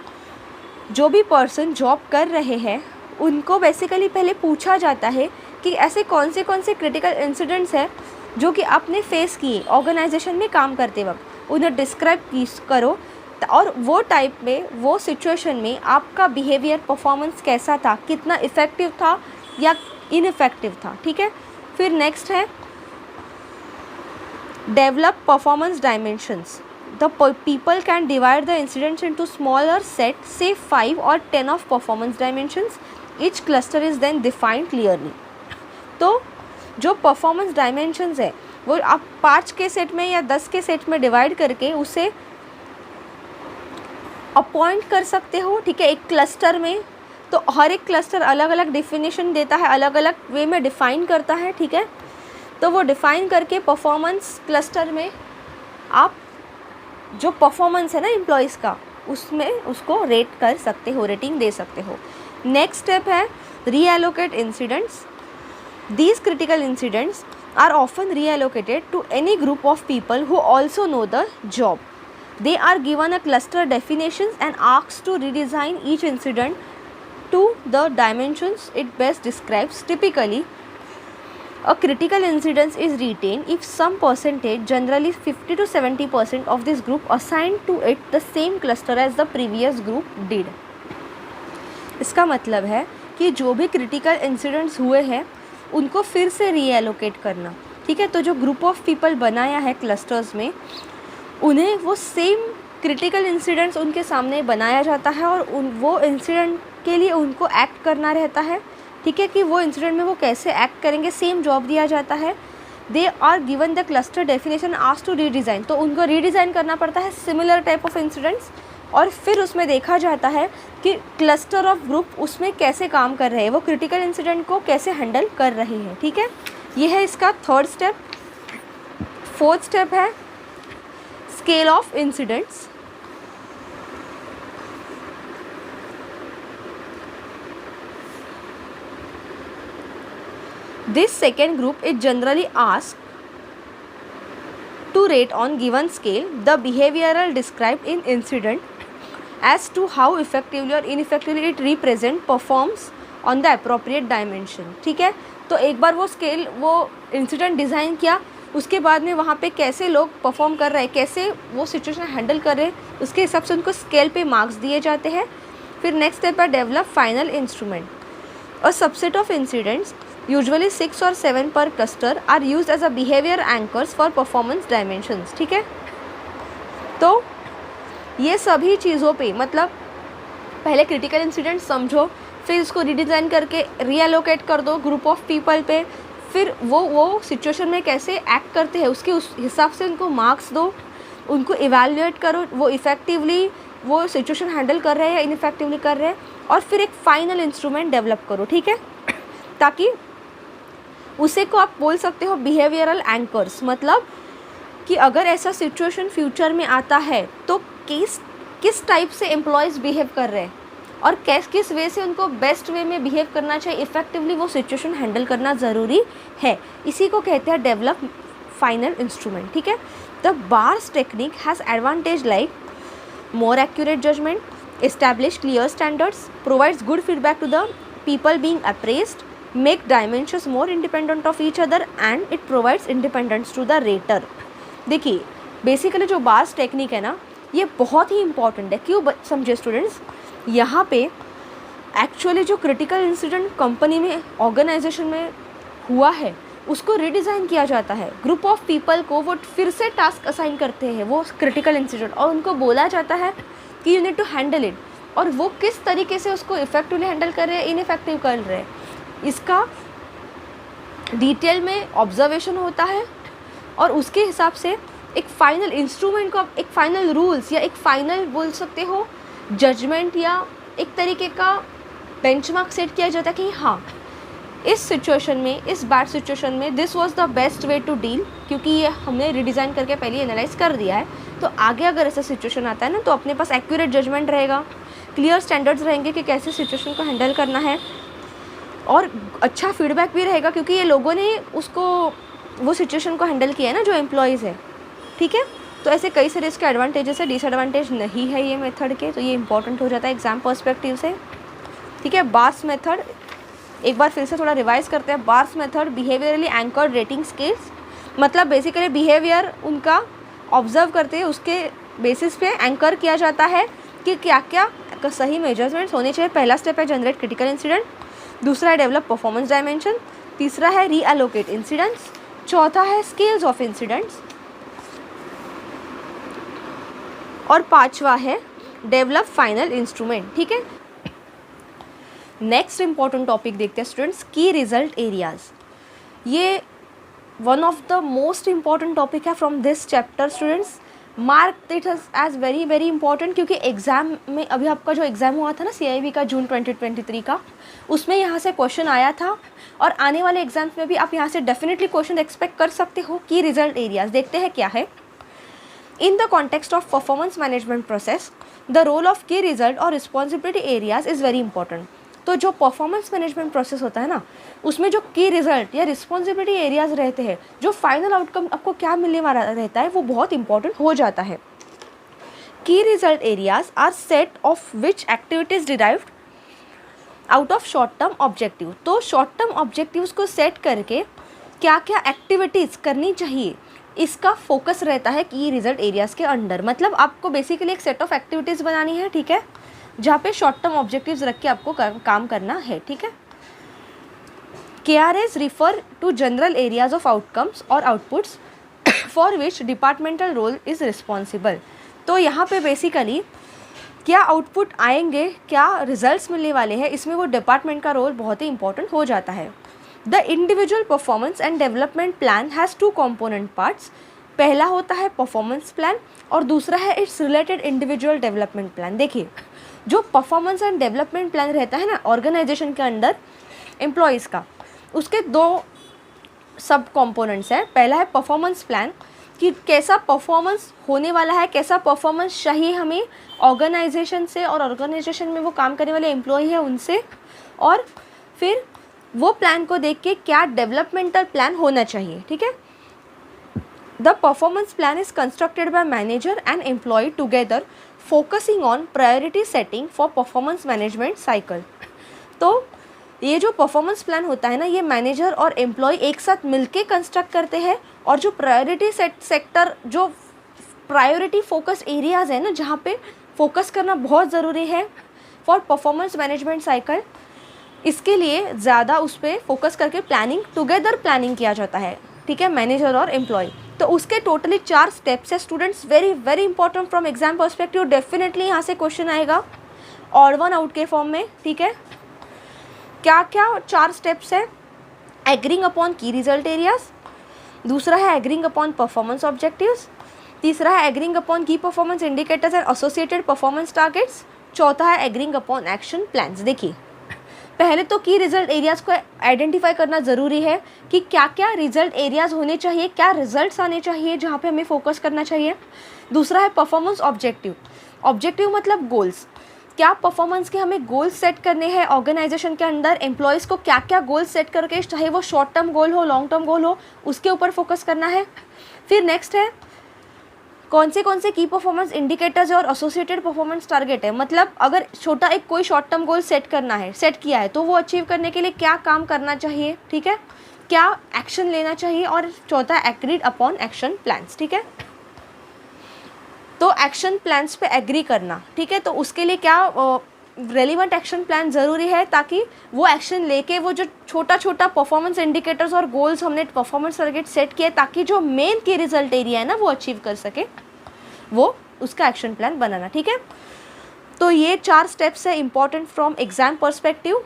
A: जो भी person job कर रहे हैं उनको बेसिकली पहले पूछा जाता है कि ऐसे कौन से क्रिटिकल इंसिडेंट्स हैं जो कि आपने फेस किए ऑर्गेनाइजेशन में काम करते वक्त, उन्हें डिस्क्राइब करो और वो टाइप में, वो सिचुएशन में आपका बिहेवियर परफॉर्मेंस कैसा था, कितना इफ़ेक्टिव था या इनइफेक्टिव था, ठीक है। फिर नेक्स्ट है develop performance dimensions, the people can divide the incidents into smaller set, से 5 और 10 of performance dimensions, each cluster is then defined clearly. तो जो परफॉर्मेंस डायमेंशंस है वो आप 5 के सेट में या 10 के सेट में डिवाइड करके उसे अपॉइंट कर सकते हो, ठीक है, एक क्लस्टर में। तो हर एक क्लस्टर अलग अलग डिफिनेशन देता है, अलग अलग वे में डिफ़ाइन करता है, ठीक है। तो वो डिफ़ाइन करके परफॉर्मेंस क्लस्टर में आप जो परफॉर्मेंस है ना एम्प्लॉयज़ का, उसमें उसको रेट कर सकते हो, रेटिंग दे सकते हो। नेक्स्ट स्टेप है reallocate incidents, these critical incidents are often reallocated to any group of people who also know the job. They are given a cluster definitions and asked to redesign each incident to the dimensions it best describes. Typically, a critical incident is retained if some percentage, generally 50 to 70% of this group assigned to it the same cluster as the previous group did. इसका मतलब है कि जो भी critical incidents हुए हैं उनको फिर से रीएलोकेट करना, ठीक है। तो जो ग्रुप ऑफ पीपल बनाया है क्लस्टर्स में, उन्हें वो सेम क्रिटिकल इंसिडेंट्स उनके सामने बनाया जाता है और वो इंसिडेंट के लिए उनको एक्ट करना रहता है, ठीक है, कि वो इंसिडेंट में वो कैसे एक्ट करेंगे, सेम जॉब दिया जाता है। They are given the cluster definition asked to redesign, तो उनको रीडिज़ाइन करना पड़ता है सिमिलर टाइप ऑफ इंसिडेंट्स और फिर उसमें देखा जाता है कि क्लस्टर ऑफ ग्रुप उसमें कैसे काम कर रहे हैं, वो क्रिटिकल इंसिडेंट को कैसे हैंडल कर रहे हैं। ठीक है, ये है इसका थर्ड स्टेप। फोर्थ स्टेप है scale of incidents. This second group is generally asked to rate on given scale the behavioral described in incident as to how effectively or ineffectively it represent performs on the appropriate dimension। ठीक है, तो एक बार वो scale, वो incident design किया, उसके बाद में वहाँ पे कैसे लोग परफॉर्म कर रहे हैं, कैसे वो सिचुएशन हैंडल कर रहे हैं, उसके हिसाब से उनको स्केल पे मार्क्स दिए जाते हैं। फिर नेक्स्ट स्टेप है develop final instrument. A subset of incidents usually 6 और 7 पर cluster are used as a behaviour anchors for performance dimensions. ठीक है, तो ये सभी चीज़ों पे, मतलब पहले क्रिटिकल इंसिडेंट समझो, फिर इसको रीडिज़ाइन करके रीएलोकेट कर दो ग्रुप ऑफ पीपल पे, फिर वो सिचुएशन में कैसे एक्ट करते हैं उसके उस हिसाब से उनको मार्क्स दो, उनको इवैल्यूएट करो, वो इफ़ेक्टिवली वो सिचुएशन हैंडल कर रहे हैं या इनइफेक्टिवली कर रहे हैं, और फिर एक फाइनल इंस्ट्रूमेंट डेवलप करो। ठीक है, ताकि उसे को आप बोल सकते हो बिहेवियरल एंकर्स, मतलब कि अगर ऐसा सिचुएशन फ्यूचर में आता है तो किस टाइप से एम्प्लॉयज़ बिहेव कर रहे हैं और किस वे से उनको बेस्ट वे में बिहेव करना चाहिए, इफ़ेक्टिवली वो सिचुएशन हैंडल करना ज़रूरी है। इसी को कहते हैं डेवलप फाइनल इंस्ट्रूमेंट। ठीक है, the BARS technique has advantage like more accurate judgement, establish clear standards, provides good feedback to the people being appraised, make dimensions more independent of each other and it provides independence to the rater। देखिए basically जो bars technique है ना, ये बहुत ही important है। क्यों समझे students, यहाँ पे एक्चुअली जो क्रिटिकल इंसिडेंट कंपनी में, ऑर्गेनाइजेशन में हुआ है, उसको रिडिज़ाइन किया जाता है। ग्रुप ऑफ पीपल को वो फिर से टास्क असाइन करते हैं वो क्रिटिकल इंसिडेंट, और उनको बोला जाता है कि you need to handle it, और वो किस तरीके से उसको इफेक्टिवली हैंडल कर रहे हैं, इनइफेक्टिव कर रहे हैं, इसका डिटेल में ऑब्जर्वेशन होता है, और उसके हिसाब से एक फाइनल इंस्ट्रूमेंट को, एक फाइनल रूल्स या एक फाइनल बोल सकते हो जजमेंट या एक तरीके का बेंचमार्क सेट किया जाता है कि हाँ इस सिचुएशन में, इस बैड सिचुएशन में this was the best way to deal, क्योंकि ये हमने रिडिज़ाइन करके पहले एनालाइज कर दिया है, तो आगे अगर ऐसा सिचुएशन आता है ना तो अपने पास एक्यूरेट जजमेंट रहेगा, क्लियर स्टैंडर्ड्स रहेंगे कि कैसे सिचुएशन को हैंडल करना है, और अच्छा फीडबैक भी रहेगा क्योंकि ये लोगों ने उसको, वो सिचुएशन को हैंडल किया है ना, जो एम्प्लॉयज़ है। ठीक है, तो ऐसे कई सारे इसके एडवांटेजेस है, डिसएडवांटेज नहीं है ये मेथड के, तो ये इंपॉर्टेंट हो जाता है एग्जाम पर्सपेक्टिव से। ठीक है, बार्स मेथड एक बार फिर से थोड़ा रिवाइज करते हैं। Bars method behaviourally anchored rating scales, मतलब बेसिकली बिहेवियर उनका ऑब्जर्व करते हैं, उसके बेसिस पे एंकर किया जाता है कि क्या क्या सही मेजरमेंट्स होने चाहिए। पहला स्टेप है जनरेट क्रिटिकल इंसिडेंट, दूसरा है डेवलप परफॉर्मेंस डायमेंशन, तीसरा है रीअलोकेट इंसिडेंट्स, चौथा है स्केल्स ऑफ इंसिडेंट्स, और पांचवा है डेवलप फाइनल इंस्ट्रूमेंट। ठीक है, नेक्स्ट इंपॉर्टेंट टॉपिक देखते हैं स्टूडेंट्स, की रिजल्ट एरियाज। ये one of the most important topic है from this chapter students. Mark it as very very important, क्योंकि एग्जाम में अभी आपका जो एग्ज़ाम हुआ था ना CIB का जून 2023 का, उसमें यहाँ से क्वेश्चन आया था, और आने वाले एग्जाम्स में भी आप यहाँ से डेफिनेटली क्वेश्चन एक्सपेक्ट कर सकते हो। की रिजल्ट एरियाज देखते हैं क्या है। In the context of performance management process the role of key result और responsibility areas is very important. तो जो परफॉर्मेंस मैनेजमेंट प्रोसेस होता है ना, उसमें जो की रिजल्ट या रिस्पॉन्सिबिलिटी एरियाज रहते हैं, जो फाइनल आउटकम आपको क्या मिलने वाला रहता है, वो बहुत इंपॉर्टेंट हो जाता है। Key result areas are set of which activities derived out of short term objective. तो शॉर्ट टर्म ऑब्जेक्टिव्स को सेट करके क्या क्या एक्टिविटीज़ करनी चाहिए, इसका फोकस रहता है की रिजल्ट एरियाज के अंडर। मतलब आपको बेसिकली एक सेट ऑफ एक्टिविटीज़ बनानी है, ठीक है, जहाँ पे शॉर्ट टर्म ऑब्जेक्टिव्स रख के आपको काम करना है। ठीक है, KRAs refer to general areas of outcomes और outputs for which departmental role is responsible. तो यहाँ पे बेसिकली क्या आउटपुट आएंगे, क्या रिजल्ट्स मिलने वाले हैं, इसमें वो डिपार्टमेंट का रोल बहुत ही इंपॉर्टेंट हो जाता है। The individual performance and development plan has 2 component parts, पहला होता है परफॉर्मेंस प्लान और दूसरा है it's related individual development plan. देखिए, जो परफॉर्मेंस एंड डेवलपमेंट प्लान रहता है ना ऑर्गेनाइजेशन के अंदर एम्प्लॉयज़ का, उसके 2 सब कंपोनेंट्स है। पहला है परफॉर्मेंस प्लान कि कैसा परफॉर्मेंस होने वाला है, कैसा परफॉर्मेंस चाहिए हमें ऑर्गेनाइजेशन से और ऑर्गेनाइजेशन में वो काम करने वाले एम्प्लॉय है उनसे, और फिर वो प्लान को देख के क्या डेवलपमेंटल प्लान होना चाहिए। ठीक है, the performance plan is constructed by manager and employee together focusing on priority setting for performance management cycle. तो ये जो परफॉर्मेंस प्लान होता है ना, ये मैनेजर और एम्प्लॉय एक साथ मिलके कंस्ट्रक्ट करते हैं, और जो प्रायोरिटी सेक्टर, जो प्रायोरिटी फोकस एरियाज़ है ना, जहाँ पे फोकस करना बहुत ज़रूरी है फॉर परफॉर्मेंस मैनेजमेंट साइकिल, इसके लिए ज़्यादा उस पर फोकस करके प्लानिंग, टुगेदर प्लानिंग किया जाता है। ठीक है, मैनेजर और एम्प्लॉय। तो उसके टोटली 4 स्टेप्स है students, very very important from exam perspective. Definitely यहाँ से क्वेश्चन आएगा ऑड वन आउट के फॉर्म में। ठीक है, क्या क्या 4 स्टेप्स है? एग्रीइंग अपॉन की रिजल्ट एरियाज, दूसरा है एग्रीइंग अपॉन परफॉर्मेंस ऑब्जेक्टिव्स, तीसरा है एग्रीइंग अपॉन की performance indicators and associated performance targets, चौथा है एग्रीइंग अपॉन एक्शन प्लान्स। देखिए, पहले तो की रिजल्ट एरियाज़ को आइडेंटिफाई करना ज़रूरी है कि क्या क्या रिजल्ट एरियाज़ होने चाहिए, क्या रिजल्ट्स आने चाहिए जहाँ पे हमें फोकस करना चाहिए। दूसरा है परफॉर्मेंस ऑब्जेक्टिव। ऑब्जेक्टिव मतलब गोल्स, क्या परफॉर्मेंस के हमें गोल्स सेट करने हैं ऑर्गेनाइजेशन के अंदर, एम्प्लॉयज़ को क्या क्या गोल्स सेट करके, चाहे वो शॉर्ट टर्म गोल हो, लॉन्ग टर्म गोल हो, उसके ऊपर फोकस करना है। फिर नेक्स्ट है कौन से की परफॉर्मेंस इंडिकेटर्स है और एसोसिएटेड परफॉर्मेंस टारगेट है। मतलब अगर छोटा एक कोई शॉर्ट टर्म गोल सेट किया है तो वो अचीव करने के लिए क्या काम करना चाहिए, ठीक है, क्या एक्शन लेना चाहिए। और चौथा एग्रीड अपॉन एक्शन प्लान्स। ठीक है, तो एक्शन प्लान्स पे एग्री करना, ठीक है, तो उसके लिए क्या रेलिवेंट एक्शन प्लान ज़रूरी है, ताकि वो एक्शन लेके वो जो छोटा छोटा परफॉर्मेंस इंडिकेटर्स और गोल्स हमने परफॉर्मेंस टारगेट सेट किए, ताकि जो मेन की रिजल्ट एरिया है ना वो अचीव कर सके, वो उसका एक्शन प्लान बनाना। ठीक है, तो ये 4 स्टेप्स है इंपॉर्टेंट फ्रॉम एग्जाम पर्सपेक्टिव।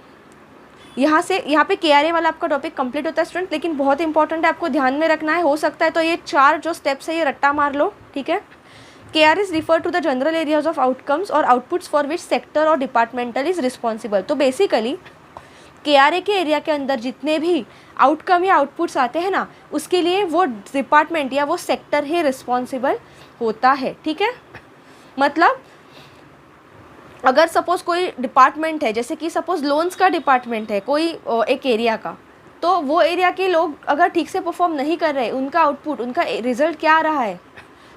A: यहाँ पे KRA वाला आपका टॉपिक कंप्लीट होता है स्टूडेंट, लेकिन बहुत इंपॉर्टेंट है, आपको ध्यान में रखना है। हो सकता है तो ये 4 जो स्टेप्स है ये रट्टा मार लो। ठीक है, KRA is referred to the general areas of outcomes or outputs for which sector or departmental is responsible। तो बेसिकली KRA के एरिया के अंदर जितने भी आउटकम या आउटपुट्स आते हैं ना, उसके लिए वो डिपार्टमेंट या वो सेक्टर ही रिस्पॉन्सिबल होता है। ठीक है, मतलब अगर सपोज कोई डिपार्टमेंट है, जैसे कि सपोज लोन्स का डिपार्टमेंट है कोई एक एरिया का, तो वो एरिया के लोग अगर ठीक से परफॉर्म नहीं कर रहे, उनका आउटपुट, उनका रिजल्ट क्या आ रहा है,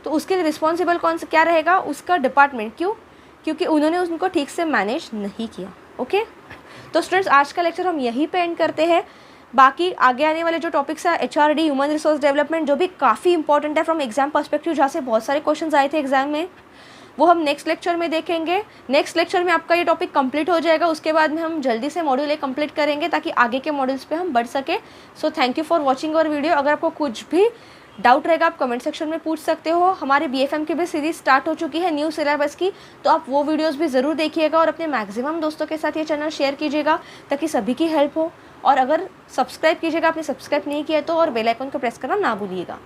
A: तो उसके लिए रिस्पॉन्सिबल क्या रहेगा, उसका डिपार्टमेंट। क्यों? क्योंकि उन्होंने उनको ठीक से मैनेज नहीं किया। ओके, तो स्टूडेंट्स आज का लेक्चर हम यहीं पे एंड करते हैं। बाकी आगे आने वाले जो टॉपिक्स है HRD ह्यूमन रिसोर्स डेवलपमेंट, जो भी काफ़ी इंपॉर्टेंट है फ्रॉम एग्जाम पर्सपेक्टिव, जहाँ से बहुत सारे क्वेश्चन आए थे एग्जाम में, वो हम नेक्स्ट लेक्चर में देखेंगे। नेक्स्ट लेक्चर में आपका ये टॉपिक कंप्लीट हो जाएगा, उसके बाद में हम जल्दी से मॉड्यूल 1 कंप्लीट करेंगे ताकि आगे के मॉड्यूल्स पे हम बढ़ सके। So thank you for watching our video. अगर आपको कुछ भी डाउट रहेगा आप कमेंट सेक्शन में पूछ सकते हो। हमारे BFM की भी सीरीज स्टार्ट हो चुकी है न्यू सिलेबस की, तो आप वो वीडियोस भी ज़रूर देखिएगा और अपने मैक्सिमम दोस्तों के साथ ये चैनल शेयर कीजिएगा ताकि सभी की हेल्प हो। और अगर सब्सक्राइब कीजिएगा, आपने सब्सक्राइब नहीं किया तो, और बेल आइकन को प्रेस करना ना भूलिएगा।